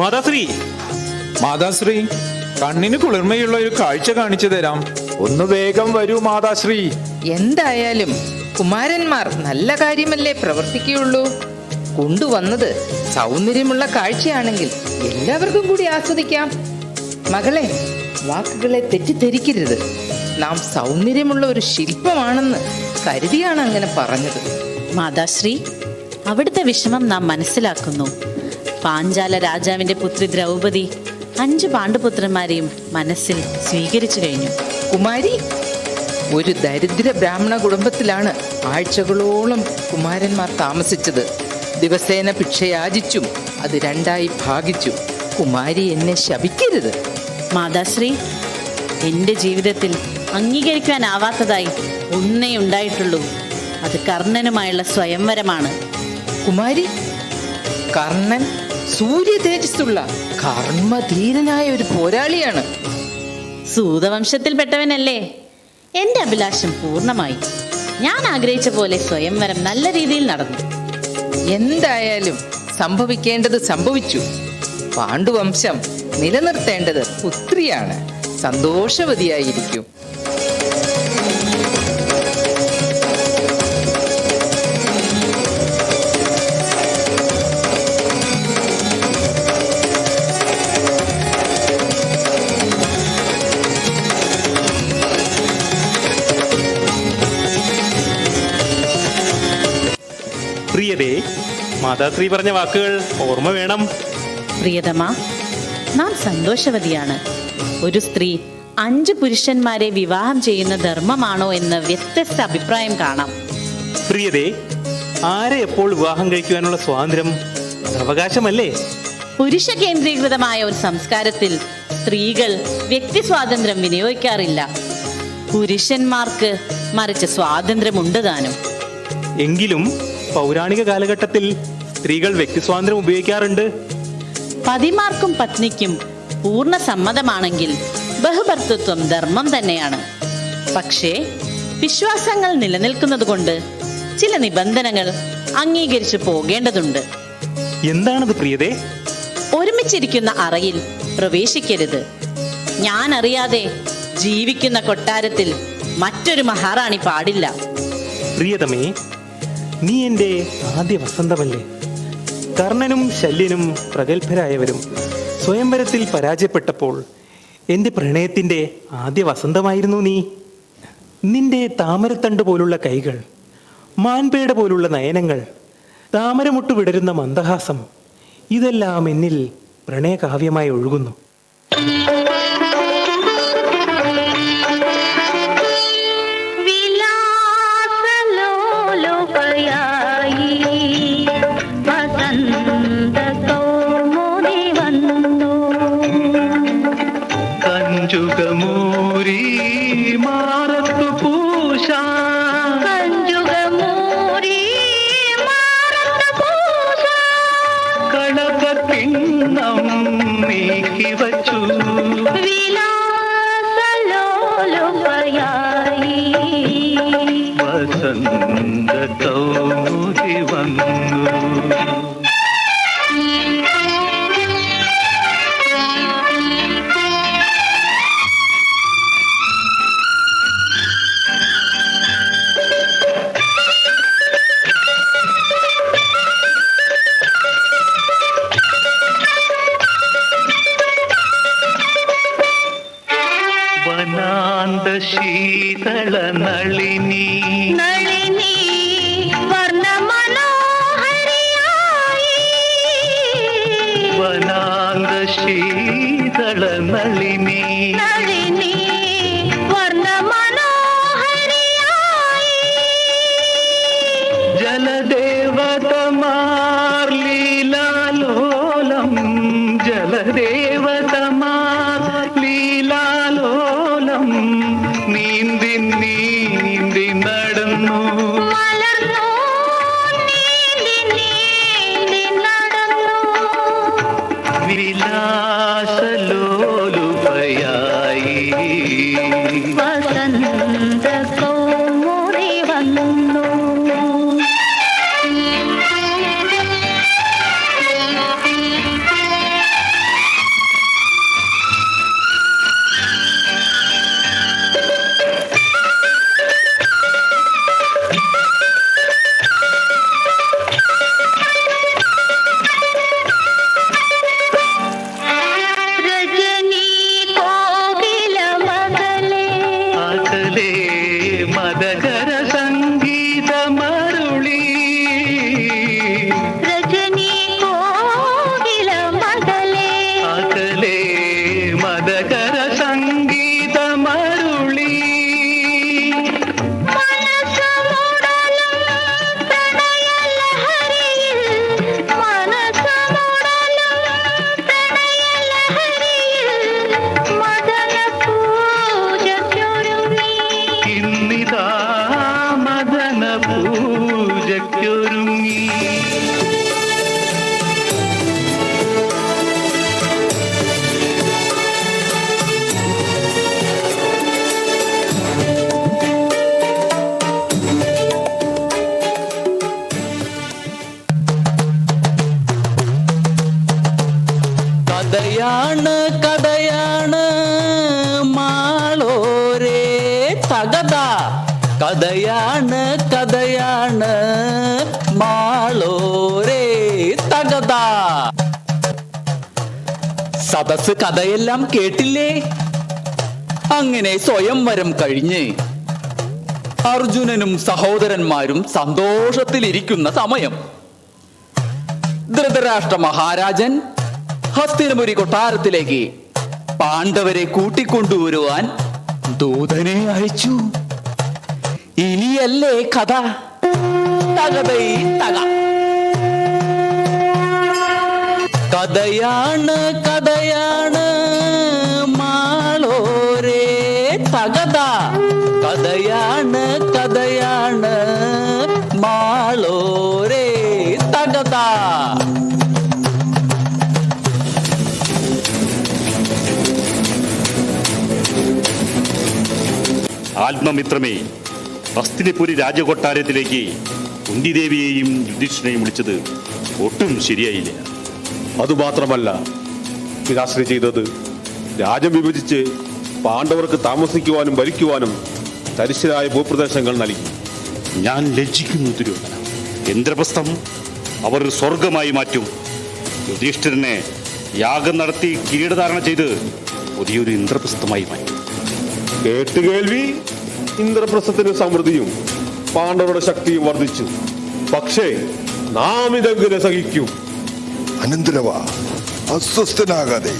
മാതാശ്രീ, മാതാശ്രീ, കണ്ണിന് കുളിർമയുള്ള ഒരു കാഴ്ച കാണിച്ചു തരാം. ഒന്ന് വേഗം വരൂ മാതാശ്രീ. എന്തായാലും കുമാരന്മാർ നല്ല കാര്യമല്ലേ പ്രവർത്തിക്കുകയുള്ളൂ. കൊണ്ടുവന്നത് സൗന്ദര്യമുള്ള കാഴ്ചയാണെങ്കിൽ എല്ലാവർക്കും കൂടി ആസ്വദിക്കാം. മകളെ, വാക്കുകളെ തെറ്റിദ്ധരിക്കരുത്. നാം സൗന്ദര്യമുള്ള ഒരു ശില്പമാണെന്ന് കരുതിയാണ് അങ്ങനെ പറഞ്ഞത്. മാതാശ്രീ, അവിടുത്തെ വിഷമം നാം മനസ്സിലാക്കുന്നു. പാഞ്ചാല രാജാവിന്റെ പുത്രി ദ്രൗപദി 5 പാണ്ഡുപുത്രന്മാരെയും മനസ്സിൽ സ്വീകരിച്ചു കഴിഞ്ഞു. കുമാരി, ഒരു ദരിദ്ര ബ്രാഹ്മണ കുടുംബത്തിലാണ് ആഴ്ചകളോളം കുമാരന്മാർ താമസിച്ചത്. ദിവസേന ഭിക്ഷയാചിച്ചും അത് 2ആയി ഭാഗിച്ചു. കുമാരി എന്നെ ശപിക്കരുത്. മാതാശ്രീ, എൻ്റെ ജീവിതത്തിൽ അംഗീകരിക്കാനാവാത്തതായി ഒന്നേ ഉണ്ടായിട്ടുള്ളൂ. അത് കർണനുമായുള്ള സ്വയംവരമാണ്. കുമാരി, കർണൻ സൂര്യ തേജസ്സുള്ള കർമ്മധീരനായ ഒരു പോരാളിയാണ്. സൂതവംശത്തിൽപ്പെട്ടവനല്ലേ. എൻ്റെ അഭിലാഷം പൂർണ്ണമായി. ഞാൻ ആഗ്രഹിച്ച പോലെ സ്വയംവരം നല്ല രീതിയിൽ നടന്നു. എന്തായാലും സംഭവിക്കേണ്ടത് സംഭവിച്ചു. പാണ്ഡുവംശം നിലനിർത്തേണ്ടത് പുത്രിയാണ്. സന്തോഷവതിയായിരിക്കും. പ്രിയതേ, മാതാശ്രീ പറഞ്ഞ വാക്കുകൾ ഓർമ്മ വേണം. പ്രിയതമ, നാം സന്തോഷവതിയാണ്. ഒരു സ്ത്രീ 5 പുരുഷന്മാരെ വിവാഹം ചെയ്യുന്ന ധർമ്മമാണോ എന്ന് വ്യത്യസ്ത അഭിപ്രായം കാണാം. പ്രിയതേ, ആരെ എപ്പോൾ വിവാഹം കഴിക്കുവാനുള്ള സ്വാതന്ത്ര്യം അവകാശമല്ലേ? പുരുഷ കേന്ദ്രീകൃതമായ ഒരു സംസ്കാരത്തിൽ സ്ത്രീകൾ വ്യക്തി സ്വാതന്ത്ര്യം വിനിയോഗിക്കാറില്ല. പുരുഷന്മാർക്ക് മറിച്ച് സ്വാതന്ത്ര്യമുണ്ട് താനും. എങ്കിലും പൗരാണിക കാലഘട്ടത്തിൽ സ്ത്രീകൾ വ്യക്തി സ്വാതന്ത്ര്യം ഉപയോഗിക്കാറുണ്ട്. പതിമാർക്കും പത്നിക്കും പൂർണ്ണ സമ്മതമാണെങ്കിൽ ബഹുഭർത്തൃത്വം ധർമ്മം തന്നെയാണ്. പക്ഷേ വിശ്വാസങ്ങൾ നിലനിൽക്കുന്നത് കൊണ്ട് ചില നിബന്ധനകൾ അംഗീകരിച്ചു പോകേണ്ടതുണ്ട്. എന്താണത് പ്രിയതേ? ഒരുമിച്ചിരിക്കുന്ന അറയിൽ പ്രവേശിക്കരുത്. ഞാൻ അറിയാതെ ജീവിക്കുന്ന കൊട്ടാരത്തിൽ മറ്റൊരു മഹാറാണി പാടില്ല. പ്രിയതമേ, നീ എൻ്റെ ആദ്യ വസന്തമല്ലേ. കർണനും ശല്യനും പ്രഗത്ഭരായവരും സ്വയംവരത്തിൽ പരാജയപ്പെട്ടപ്പോൾ എൻ്റെ പ്രണയത്തിൻ്റെ ആദ്യ വസന്തമായിരുന്നു നീ. നിന്റെ താമരത്തണ്ട് പോലുള്ള കൈകൾ, മാൻപേട പോലുള്ള നയനങ്ങൾ, താമരമുട്ട് വിടരുന്ന മന്ദഹാസം, ഇതെല്ലാം എന്നിൽ പ്രണയകാവ്യമായി ഒഴുകുന്നു. കഞ്ചുകമൂരി മാറത്തു പൂശ, കളകത്തിണ്ണം നീക്കി വച്ചു, വസന്ത കൗമുദി വന്നു. വനാന്ത ശീതള നളിനി, വനാന്ത ശീതള നളിനി, ജലദേവതമാർ ലീലാലോലം, ജലദേവതമാർ ലീലാലോലം നീന്തി നീന്തി നടന്നു, വിലാസലോലുപയായി വസന്ത കൗമുദി വന്നു. അകലെ മദകര സംഗീതമരുളി രജനി കോകില മകളെ അകലെ മദകര സംഗീതമരുളി മനസ്സുമുടലും പ്രണയലഹരിയിൽ മനസ്സുമുടലും പ്രണയലഹരിയിൽ മദന പൂജയ്ക്കൊരുങ്ങി ഇന്നിതാ മദന പൂജയ്ക്കൊരുങ്ങി കഥയാണ് കഥയാണ് മാളോരേ തകത. കഥയാണ് കഥയാണ് മാളോരേ തകത. സദസ് കഥയെല്ലാം കേട്ടില്ലേ? അങ്ങനെ സ്വയംവരം കഴിഞ്ഞ് അർജുനനും സഹോദരന്മാരും സന്തോഷത്തിലിരിക്കുന്ന സമയം ധൃതരാഷ്ട്ര മഹാരാജൻ ഹസ്തിനപുരി കൊട്ടാരത്തിലേക്ക് പാണ്ഡവരെ കൂട്ടിക്കൊണ്ടുവരുവാൻ ദൂതനെ അയച്ചു. ഇനിയല്ലേ കഥ തകതൈ തക. കഥയാണ് കഥയാണ് മാളോരേ തകത. കഥയാണ് കഥയാണ് മാളോരേ തകത. ആത്മമിത്രമേ, ഹസ്തിനപുരി രാജകൊട്ടാരത്തിലേക്ക് കുന്തിദേവിയെയും യുധിഷ്ഠിരനെയും വിളിച്ചത് ഒട്ടും ശരിയായില്ല. അതുമാത്രമല്ല, പിതാശ്രീ ചെയ്തത് രാജ്യം വിഭജിച്ച് പാണ്ഡവർക്ക് താമസിക്കുവാനും ഭരിക്കുവാനും തരിശരായ ഭൂപ്രദേശങ്ങൾ നൽകി. ഞാൻ ലജ്ജിക്കുന്നു ദുര്യോധന. ഇന്ദ്രപ്രസ്ഥം അവർ സ്വർഗമായി മാറ്റും. യുധിഷ്ഠിരനെ യാഗം നടത്തി കിരീടധാരണ ചെയ്ത് പുതിയൊരു ഇന്ദ്രപ്രസ്ഥമായി മാറ്റും. കേട്ടുകേൾവി, ഇന്ദ്രപ്രസ്ഥത്തിന് സമൃദ്ധിയും പാണ്ഡവരുടെ ശക്തിയും വർദ്ധിച്ചു. പക്ഷേ നാം ഇതെങ്ങനെ സഹിക്കും? അനന്തരവ, അസ്വസ്ഥനാകാതെ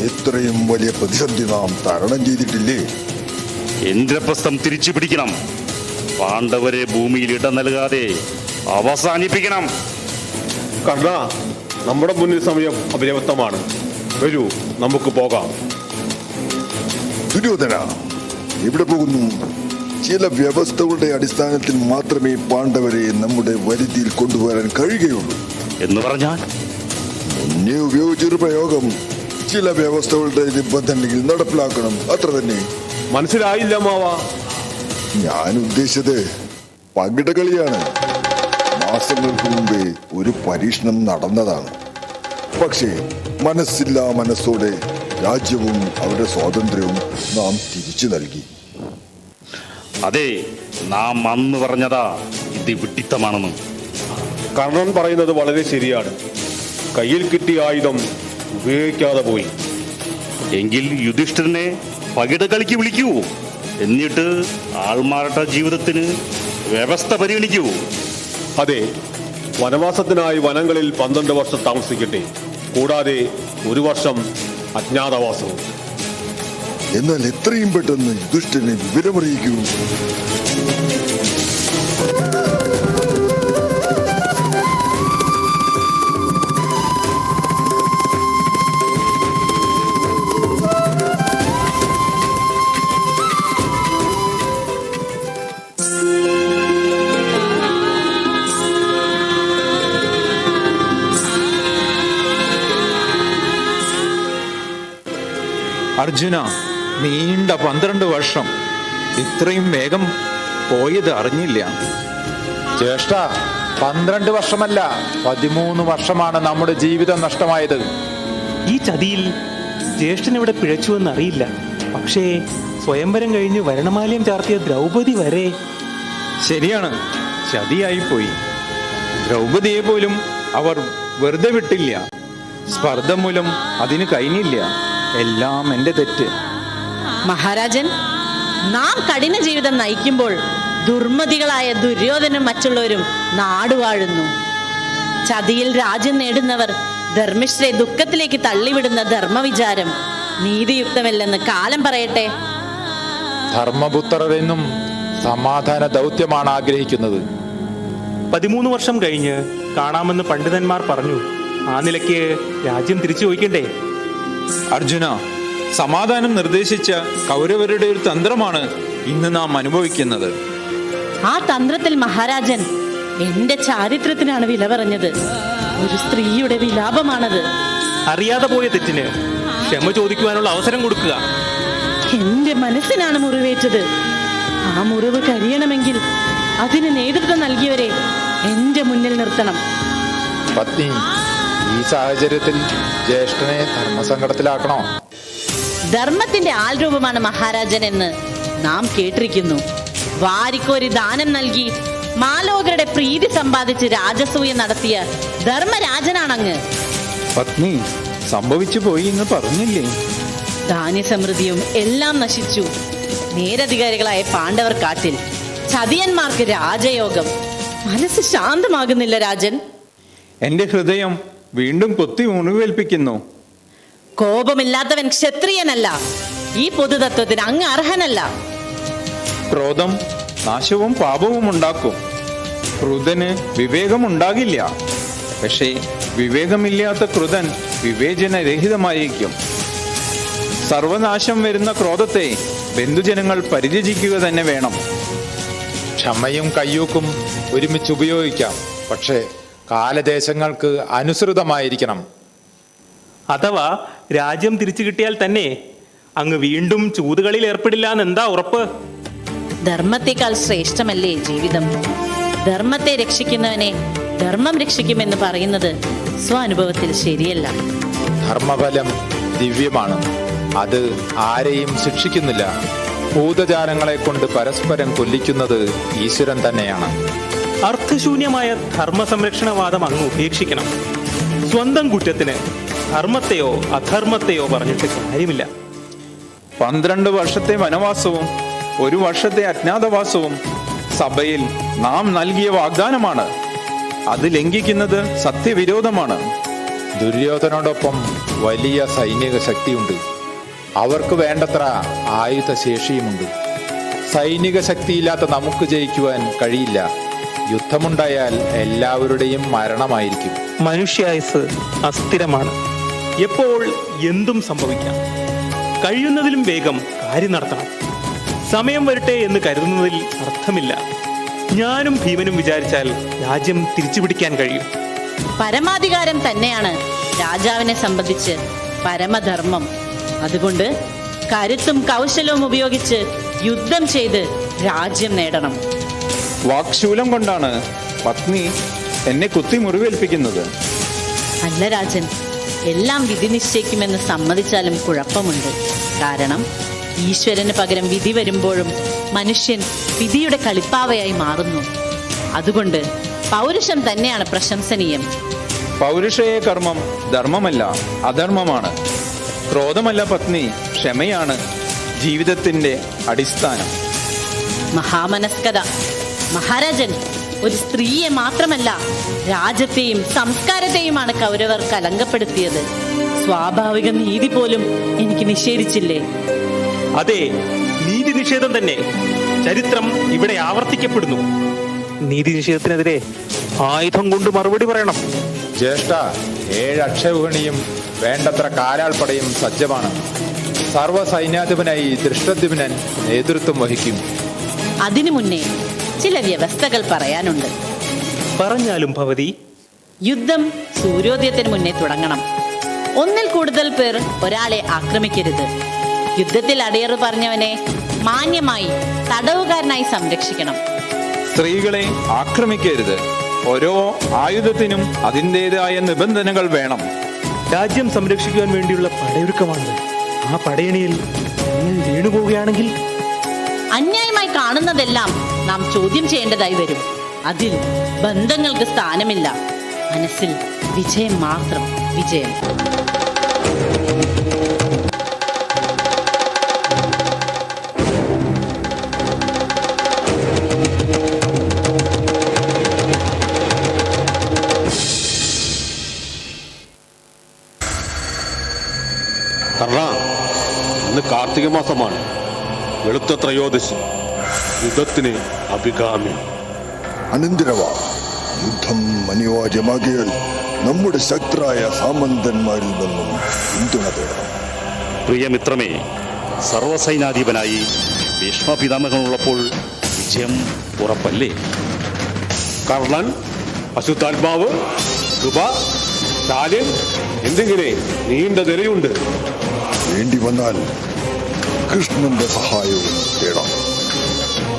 ഇത്രയും വലിയ പ്രതിസന്ധി നാം തരണം ചെയ്തിട്ടില്ലേ? ഇന്ദ്രപ്രസ്ഥം തിരിച്ചു പിടിക്കണം. പാണ്ഡവരെ ഭൂമിയിൽ ഇടം നൽകാതെ അവസാനിപ്പിക്കണം. കർണ, നമ്മുടെ മുന്നിൽ സമയം അപര്യാപ്തമാണ്. വരൂ, നമുക്ക് പോകാം. ദുര്യോധന, ഇവിടെ പോകുന്നു. ചില വ്യവസ്ഥകളുടെ അടിസ്ഥാനത്തിൽ മാത്രമേ പാണ്ഡവരെ നമ്മുടെ വരുതിയിൽ കൊണ്ടുവരാൻ കഴിയുകയുള്ളൂ. എന്ന് പറഞ്ഞാൽ മുന്നേ ഉപയോഗിച്ചൊരു പ്രയോഗം ചില വ്യവസ്ഥകളുടെ നിബന്ധനയിൽ നടപ്പിലാക്കണം, അത്ര തന്നെ. മനസ്സിലായില്ല മാവ. ഞാൻ ഉദ്ദേശിച്ചത് പകിടകളിയാണ്. മാസങ്ങൾക്ക് മുമ്പേ ഒരു പരീക്ഷണം നടന്നതാണ്. പക്ഷേ മനസ്സില്ലാ മനസ്സോടെ രാജ്യവും അവരുടെ സ്വാതന്ത്ര്യവും നാം തിരിച്ചു നൽകി. അതെ, നാം അന്ന് പറഞ്ഞതാ ഇത് വിഡ്ഢിത്തമാണെന്ന്. കർണൻ പറയുന്നത് വളരെ ശരിയാണ്. കയ്യിൽ കിട്ടിയ ആയുധം ഉപയോഗിക്കാതെ പോയി. എങ്കിൽ യുധിഷ്ഠിരനെ പകിടകളിക്ക് വിളിക്കൂ. എന്നിട്ട് ആൾമാരുടെ ജീവിതത്തിന് വ്യവസ്ഥ പരിഗണിക്കൂ. അതെ, വനവാസത്തിനായി വനങ്ങളിൽ 12 വർഷം താമസിക്കട്ടെ. കൂടാതെ 1 വർഷം അജ്ഞാതവാസവും. എന്നാൽ എത്രയും പെട്ടെന്ന് യുധിഷ്ഠിരനെ വിവരമറിയിക്കൂ. അർജുന, നീണ്ട 12 വർഷം ഇത്രയും വേഗം പോയത് അറിഞ്ഞില്ല. ജ്യേഷ്ഠ, 12 വർഷമല്ല 13 വർഷമാണ് നമ്മുടെ ജീവിതം നഷ്ടമായത്. ഈ ചതിയിൽ ജ്യേഷ്ഠൻ ഇവിടെ പിഴച്ചുവെന്ന് അറിയില്ല. പക്ഷേ സ്വയംവരം കഴിഞ്ഞ് വരണമാലയം ചാർത്തിയ ദ്രൗപദി വരെ. ശരിയാണ്, ചതിയായിപ്പോയി. ദ്രൗപദിയെ പോലും അവർ വെറുതെ വിട്ടില്ല. സ്പർദ്ധ മൂലം അതിന് കഴിഞ്ഞില്ല. എല്ലാം എൻ്റെ തെറ്റ്. മഹാരാജൻ, നാം കഠിന ജീവിതം നയിക്കുമ്പോൾ ദുർമതികളായ ദുര്യോധനും മറ്റുള്ളവരും നാടുവാഴുന്നു. ചതിയിൽ രാജ്യം നേടുന്നവർ ധർമ്മിഷ്ഠരെ ദുഃഖത്തിലേക്ക് തള്ളിവിടുന്ന ധർമ്മവിചാരം നീതിയുക്തമല്ലെന്ന് കാലം പറയട്ടെ. ധർമ്മപുത്രർ എന്നും സമാധാന ദൗത്യമാണ് ആഗ്രഹിക്കുന്നത്. 13 വർഷം കഴിഞ്ഞ് കാണാമെന്ന് പണ്ഡിതന്മാർ പറഞ്ഞു. ആ നിലയ്ക്ക് രാജ്യം തിരിച്ചു ചോദിക്കണ്ടേ? അർജുന, സമാധാനം നിർദ്ദേശിച്ച കൗരവരുടെ ഒരു തന്ത്രമാണ് ഇന്ന് നാം അനുഭവിക്കുന്നത്. ആ തന്ത്രത്തിൽ മഹാരാജൻ എന്റെ ചാരിത്രത്തിനാണ് വില പറഞ്ഞത്. ഒരു സ്ത്രീയുടെ വിലാപമാണത്. അറിയാതെ പോയ തെറ്റിന് ക്ഷമ ചോദിക്കുവാനുള്ള അവസരം കൊടുക്കുക. എന്റെ മനസ്സിനാണ് മുറിവേറ്റത്. ആ മുറിവ് കരിയണമെങ്കിൽ അതിന് നേതൃത്വം നൽകിയവരെ എന്റെ മുന്നിൽ നിർത്തണം. പത്നി, ഈ സാഹചര്യത്തിൽ ജ്യേഷ്ഠനെ ധർമ്മസങ്കടത്തിലാക്കണോ? ധർമ്മത്തിന്റെ ആൾരൂപമാണ് മഹാരാജൻ എന്ന് നാം കേട്ടിരിക്കുന്നു. വാരിക്കോരി ദാനം നൽകി മാലോകരുടെ പ്രീതി സമ്പാദിച്ച് രാജസൂയ നടത്തിയ ധർമ്മരാജനാണങ്ങ്. പത്നി, സംഭവിച്ചു പോയി എന്ന് പറഞ്ഞില്ലേ? ധാന്യസമൃദ്ധിയും എല്ലാം നശിച്ചു. നേരധികാരികളായ പാണ്ഡവർ കാട്ടിൽ, ചതിയന്മാർക്ക് രാജയോഗം. മനസ്സ് ശാന്തമാകുന്നില്ല രാജൻ. എന്റെ ഹൃദയം വീണ്ടും കൊത്തി മുറിവേൽപ്പിക്കുന്നു. കോപമില്ലാത്തവൻ ക്ഷത്രിയനല്ല. ഈ പൊതുതത്വത്തിന് അങ്ങ് അർഹനല്ല. ക്രോധം നാശവും പാപവും ഉണ്ടാക്കും. ക്രുധന് വിവേകമുണ്ടാകില്ല. പക്ഷേ വിവേകമില്ലാത്ത ക്രുധൻ വിവേചനരഹിതമായിരിക്കും. സർവനാശം വരുന്ന ക്രോധത്തെ ബന്ധുജനങ്ങൾ പരിചരിക്കുക തന്നെ വേണം. ക്ഷമയും കയ്യൂക്കും ഒരുമിച്ച് ഉപയോഗിക്കാം, പക്ഷേ കാലദേശങ്ങൾക്ക് അനുസൃതമായിരിക്കണം. അഥവാ രാജ്യം തിരിച്ചു കിട്ടിയാൽ തന്നെ അങ്ങ് വീണ്ടും ചൂതുകളിൽ ഏർപ്പെടില്ല എന്നെന്താ ഉറപ്പ്? ധർമ്മത്തെക്കാൾ ശ്രേഷ്ഠമല്ലേ ജീവിതം? ധർമ്മത്തെ രക്ഷിക്കുന്നവനെ ധർമ്മം രക്ഷിക്കുമെന്ന് പറയുന്നത് സ്വാനുഭവത്തിൽ ശരിയല്ല. ധർമ്മഫലം ദിവ്യമാണ്. അത് ആരെയും ശിക്ഷിക്കുന്നില്ല. ഭൂതജാലങ്ങളെ കൊണ്ട് പരസ്പരം കൊല്ലിക്കുന്നത് ഈശ്വരൻ തന്നെയാണ്. അർത്ഥശൂന്യമായ ധർമ്മ സംരക്ഷണവാദം അങ്ങ് ഉപേക്ഷിക്കണം. സ്വന്തം കുറ്റത്തിന് ധർമ്മത്തെയോ അധർമ്മത്തെയോ പറഞ്ഞിട്ട് കാര്യമില്ല. 12 വർഷത്തെ വനവാസവും 1 വർഷത്തെ അജ്ഞാതവാസവും സഭയിൽ നാം നൽകിയ വാഗ്ദാനമാണ്. അത് ലംഘിക്കുന്നത് സത്യവിരോധമാണ്. ദുര്യോധനോടൊപ്പം വലിയ സൈനിക ശക്തിയുണ്ട്. അവർക്ക് വേണ്ടത്ര ആയുധശേഷിയുമുണ്ട്. സൈനിക ശക്തിയില്ലാത്ത നമുക്ക് ജയിക്കുവാൻ കഴിയില്ല. യുദ്ധമുണ്ടായാൽ എല്ലാവരുടെയും മരണമായിരിക്കും. മനുഷ്യായുസ് അസ്ഥിരമാണ്. എപ്പോൾ എന്തും സംഭവിക്കാം. കഴിയുന്നതിലും വേഗം കാര്യം നടത്തണം. സമയം വരട്ടെ എന്ന് കരുതുന്നതിൽ അർത്ഥമില്ല. ഞാനും ഭീമനും വിചാരിച്ചാൽ രാജ്യം തിരിച്ചുപിടിക്കാൻ കഴിയും. പരമാധികാരം തന്നെയാണ് രാജാവിനെ സംബന്ധിച്ച് പരമധർമ്മം. അതുകൊണ്ട് കരുത്തും കൗശലവും ഉപയോഗിച്ച് യുദ്ധം ചെയ്ത് രാജ്യം നേടണം. വാക്ശൂലം കൊണ്ടാണ് പത്നി എന്നെ കുത്തി മുറിവേൽപ്പിക്കുന്നത്. അല്ല രാജൻ, എല്ലാം വിധി നിശ്ചയിക്കുമെന്ന് സമ്മതിച്ചാലും കുഴപ്പമുണ്ട്. കാരണം ഈശ്വരന് പകരം വിധി വരുമ്പോഴും മനുഷ്യൻ വിധിയുടെ കളിപ്പാവയായി മാറുന്നു. അതുകൊണ്ട് പൗരുഷം തന്നെയാണ് പ്രശംസനീയം. പൗരുഷയ കർമ്മം ധർമ്മമല്ല, അധർമ്മമാണ്. ക്രോധമല്ല പത്നി, ക്ഷമയാണ് ജീവിതത്തിന്റെ അടിസ്ഥാനം. മഹാമനസ്കത. മഹാരാജൻ, ഒരു സ്ത്രീയെ മാത്രമല്ല രാജ്യത്തെയും സംസ്കാരത്തെയുമാണ് കൗരവർ കലങ്കപ്പെടുത്തിയത്. സ്വാഭാവിക നീതി പോലും എനിക്ക് നിഷേധിച്ചില്ലേ? അതെ, നീതി നിഷേധം തന്നെ. ചരിത്രം ഇവിടെ ആവർത്തിക്കപ്പെടുന്നു. നീതി നിഷേധത്തിനെതിരെ ആയുധം കൊണ്ട് മറുപടി പറയണം. ജ്യേഷ്ഠ, 7 അക്ഷൗഹിണിയും വേണ്ടത്ര കാലാൾപ്പടയും സജ്ജമാണ്. സർവ്വസൈന്യാധിപനായി ദൃഷ്ടദ്യുമ്നൻ നേതൃത്വം വഹിക്കും. അതിനു മുന്നേ ചില വ്യവസ്ഥകൾ പറയാനുണ്ട്. പറഞ്ഞാലും ഭവതി. യുദ്ധം സൂര്യോദയത്തിന് മുന്നേ തുടങ്ങണം. 1-ൽ കൂടുതൽ പേർ ഒരാളെ ആക്രമിക്കരുത്. യുദ്ധത്തിൽ അടിയറു പറഞ്ഞവനെ മാന്യമായി തടവുകാരനായി സംരക്ഷിക്കണം. സ്ത്രീകളെ ആക്രമിക്കരുത്. ഓരോ ആയുധത്തിനും അതിൻ്റെതായ നിബന്ധനകൾ വേണം. രാജ്യം സംരക്ഷിക്കുവാൻ വേണ്ടിയുള്ള പടയൊരുക്കമാണ്. ആ പടയണിയിൽ വീണുപോവുകയാണെങ്കിൽ അന്യായമായി കാണുന്നതെല്ലാം നാം ചോദ്യം ചെയ്യേണ്ടതായി വരും. അതിൽ ബന്ധങ്ങൾക്ക് സ്ഥാനമില്ല. മനസ്സിൽ വിജയം മാത്രം, വിജയം. കാർത്തിക മാസമാണ്. വെളുത്ത ത്രയോദശി, യുദ്ധത്തിന് അഭികാമ്യം. അനന്തരവ, യുദ്ധം അനിവാര്യമാകിയാൽ നമ്മുടെ ശക്തരായ സാമന്തന്മാരിൽ നിന്നും പിന്തുണ തേടണം. പ്രിയമിത്രമേ, സർവസൈനാധിപനായി ഭീഷ്മപിതാമഹനുള്ളപ്പോൾ വിജയം ഉറപ്പല്ലേ? കർണൻ, അശുദ്ധാത്മാവ്, കൃപ, ശാല്യൻ എന്തിങ്ങനെ നീണ്ട നിരയുണ്ട്. വേണ്ടി വന്നാൽ കൃഷ്ണന്റെ സഹായവും തേടാം.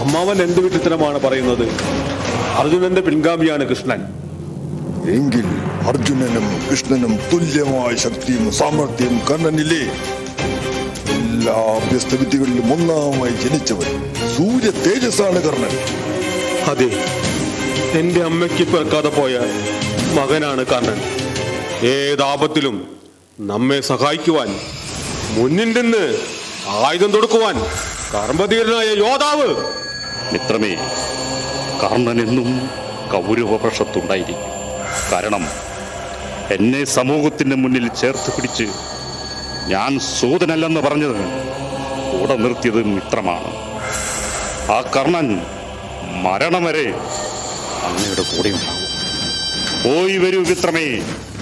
അമ്മാവൻ എന്ത് വിട്ടിത്തരമാണ് പറയുന്നത്? അർജുനന്റെ പിൻഗാമിയാണ് കൃഷ്ണൻ. എങ്കിൽ അർജുനനും കൃഷ്ണനും തുല്യമായ ശക്തിയും സാമർഥ്യവും കർണനില്ലേ? എല്ലാ അഭ്യസ്തവിദ്യകളിലും ഒന്നാമായി ജനിച്ചവൻ, സൂര്യ തേജസ്സാണ് കർണൻ. അതെ, എന്റെ അമ്മയ്ക്ക് പിറക്കാതെ പോയ മകനാണ് കർണൻ. ഏതാപത്തിലും നമ്മെ സഹായിക്കുവാൻ, മുന്നിൽ നിന്ന് ആയുധം തൊടുക്കുവാൻ കർമ്മധീരനായ യോദ്ധാവ്. മിത്രമേ, കർണൻ എന്നും കൗരവപക്ഷത്തുണ്ടായിരിക്കും. കാരണം എന്നെ സമൂഹത്തിന്റെ മുന്നിൽ ചേർത്ത് പിടിച്ച് ഞാൻ സൂതനല്ലെന്ന് പറഞ്ഞത് കൂടെ നിർത്തിയത് മിത്രമാണ്. ആ കർണൻ മരണം വരെ അങ്ങയുടെ കൂടെ ഉണ്ടാവും. പോയി വരൂ മിത്രമേ,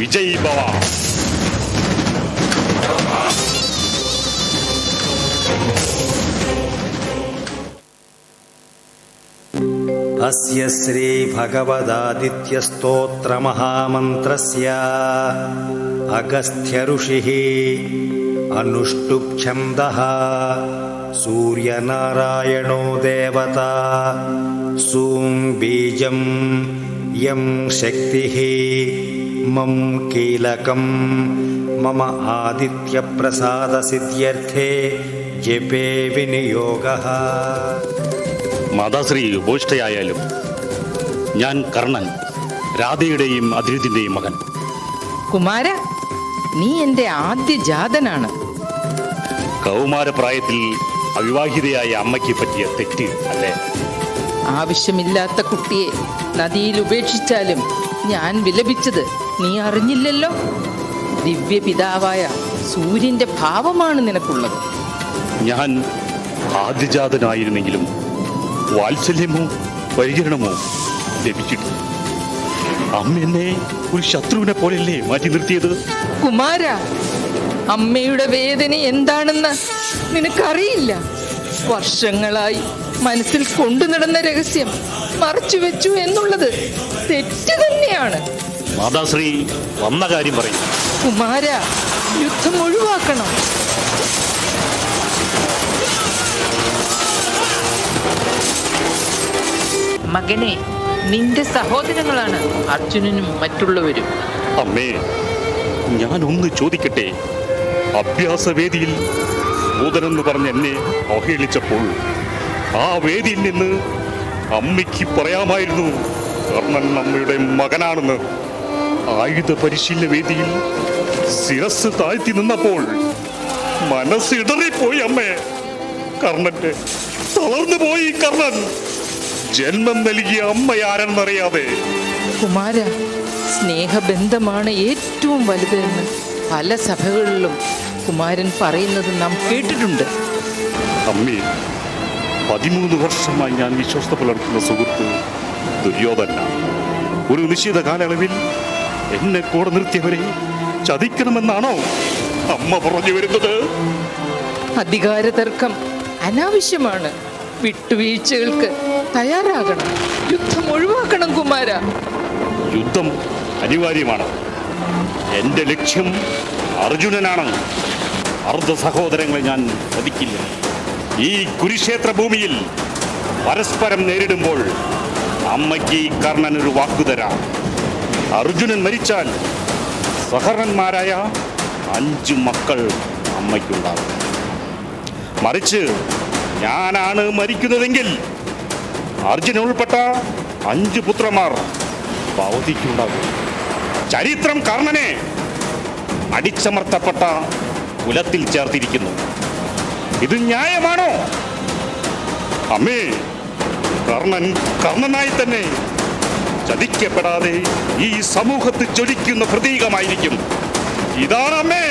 വിജയ് ഭവ. അസ്യ ശ്രീ ഭഗവദാദിത്യസ്തോത്രമഹാമന്ത്രസ്യ അഗസ്ത്യ ഋഷിഃ അനുഷ്ടുപ് ഛന്ദഃ സൂര്യനാരായണോ ദേവതാ സൂം ബീജം യം ശക്തിഃ മം കീലകം മമ ആദിത്യപ്രസാദസിദ്ധ്യർത്ഥേ ജപേ വിനിയോഗഃ. മാതാശ്രീ ഉപേഷ്ടയായാലും ഞാൻ കർണൻ, രാധയുടെയും അതിരുതിന്റെയും മകൻ. കുമാര, നീ എന്റെ ആദ്യ ജാതനാണ്. കൗമാരപ്രായത്തിൽ അവിവാഹിതയായ അമ്മയ്ക്ക് പറ്റിയ തെറ്റ് അല്ലേ? ആവശ്യമില്ലാത്ത കുട്ടിയെ നദിയിൽ ഉപേക്ഷിച്ചാലും ഞാൻ വിലപിച്ചത് നീ അറിഞ്ഞില്ലല്ലോ. ദിവ്യപിതാവായ സൂര്യന്റെ ഭാവമാണ് നിനക്കുള്ളത്. ഞാൻ ആദ്യജാതനായിരുന്നെങ്കിലും വാത്സല്യമോ പരിചരണമോ ലഭിച്ചിട്ടില്ല. അമ്മ എന്നെ ഒരു ശത്രുവിനെ പോലെയല്ലേ മാറ്റി നിർത്തിയത്? കുമാര, അമ്മയുടെ വേദന എന്താണെന്ന് നിനക്കറിയില്ല. വർഷങ്ങളായി മനസ്സിൽ കൊണ്ടു നടന്ന രഹസ്യം മറച്ചുവെച്ചു എന്നുള്ളത് തെറ്റ് തന്നെയാണ്. മാതാശ്രീ വന്ന കാര്യം പറയും. കുമാര, യുദ്ധം ഒഴിവാക്കണം. മകനെ, നിന്റെ സഹോദരങ്ങളാണ് അർജുനനും മറ്റുള്ളവരും. അമ്മേ, ഞാനൊന്ന് ചോദിക്കട്ടെ. അഭ്യാസവേദിയിൽ സൂതനെന്ന് പറഞ്ഞ് എന്നെ അവഹേളിച്ചപ്പോൾ ആ വേദിയിൽ നിന്ന് അമ്മയ്ക്ക് പറയാമായിരുന്നു കർണൻ അമ്മയുടെ മകനാണെന്ന്. ആയുധ പരിശീലന വേദിയിൽ ശിരസ് താഴ്ത്തി നിന്നപ്പോൾ മനസ്സിടറിപ്പോയി അമ്മേ. കർണന്റെ തളർന്നു പോയി കർണൻ. ജന്മം നൽകിയ അമ്മയാരെന്നറിയാതെ. കുമാര, സ്നേഹബന്ധമാണ് ഏറ്റവും വലുതെന്ന് പല സഭകളിലും കുമാരൻ പറയുന്നത് നാം കേട്ടിട്ടുണ്ട്. അമ്മേ, 13 വർഷമായി ഞാൻ വിശ്വസ്ത പുലർത്തുന്ന സുഹൃത്ത് ദുര്യോധനാണ്. ഒരു നിശ്ചിത കാലയളവിൽ എന്നെ കൂടെ നിർത്തിയവരെ ചതിക്കണമെന്നാണോ അമ്മ പറഞ്ഞു വരുന്നത്? അധികാര തർക്കം അനാവശ്യമാണ്. വിട്ടുവീഴ്ചകൾക്ക് തയ്യാറാകണം. യുദ്ധം ഒഴിവാക്കണം കുമാര. യുദ്ധം അനിവാര്യമാണ്. എന്റെ ലക്ഷ്യം അർജുനനാണ്. അർദ്ധ സഹോദരങ്ങളെ ഞാൻ വധിക്കില്ല. ഈ കുരുക്ഷേത്ര ഭൂമിയിൽ പരസ്പരം നേരിടുമ്പോൾ അമ്മയ്ക്ക് ഈ കർണൻ ഒരു വാക്കുതരാം. അർജുനൻ മരിച്ചാൽ സഹർണന്മാരായ 5 മക്കൾ അമ്മയ്ക്കുണ്ടാകും. മറിച്ച് ഞാനാണ് മരിക്കുന്നതെങ്കിൽ അർജുനൻ ഉൾപ്പെട്ട 5 പുത്രന്മാർ ഭൗതിക്കുണ്ടാകും. ചരിത്രം കർണനെ അടിച്ചമർത്തപ്പെട്ട കുലത്തിൽ ചേർത്തിരിക്കുന്നു. ഇത് ന്യായമാണോ? അമ്മേ, കർണൻ കർണനായി തന്നെ ചതിക്കപ്പെടാതെ ഈ സമൂഹത്തിൽ ജ്വലിക്കുന്ന പ്രതീകമായിരിക്കും. ഇതാണ് അമ്മേ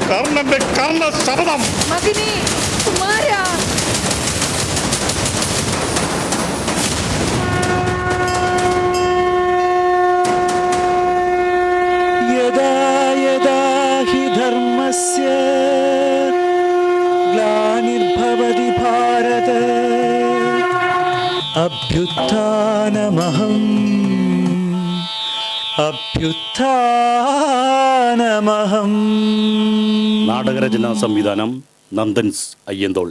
കർണന്റെ കർണ ശബ്ദം. മകനെ കുമാര, യദാ യദാ ഹി ധർമ്മസ്യ ഗ്ലാനിർഭവതി ഭാരത അഭ്യുത്ഥാനമഹം നാടകരചനാ സംവിധാനം നന്ദൻസ് അയ്യന്തോൾ.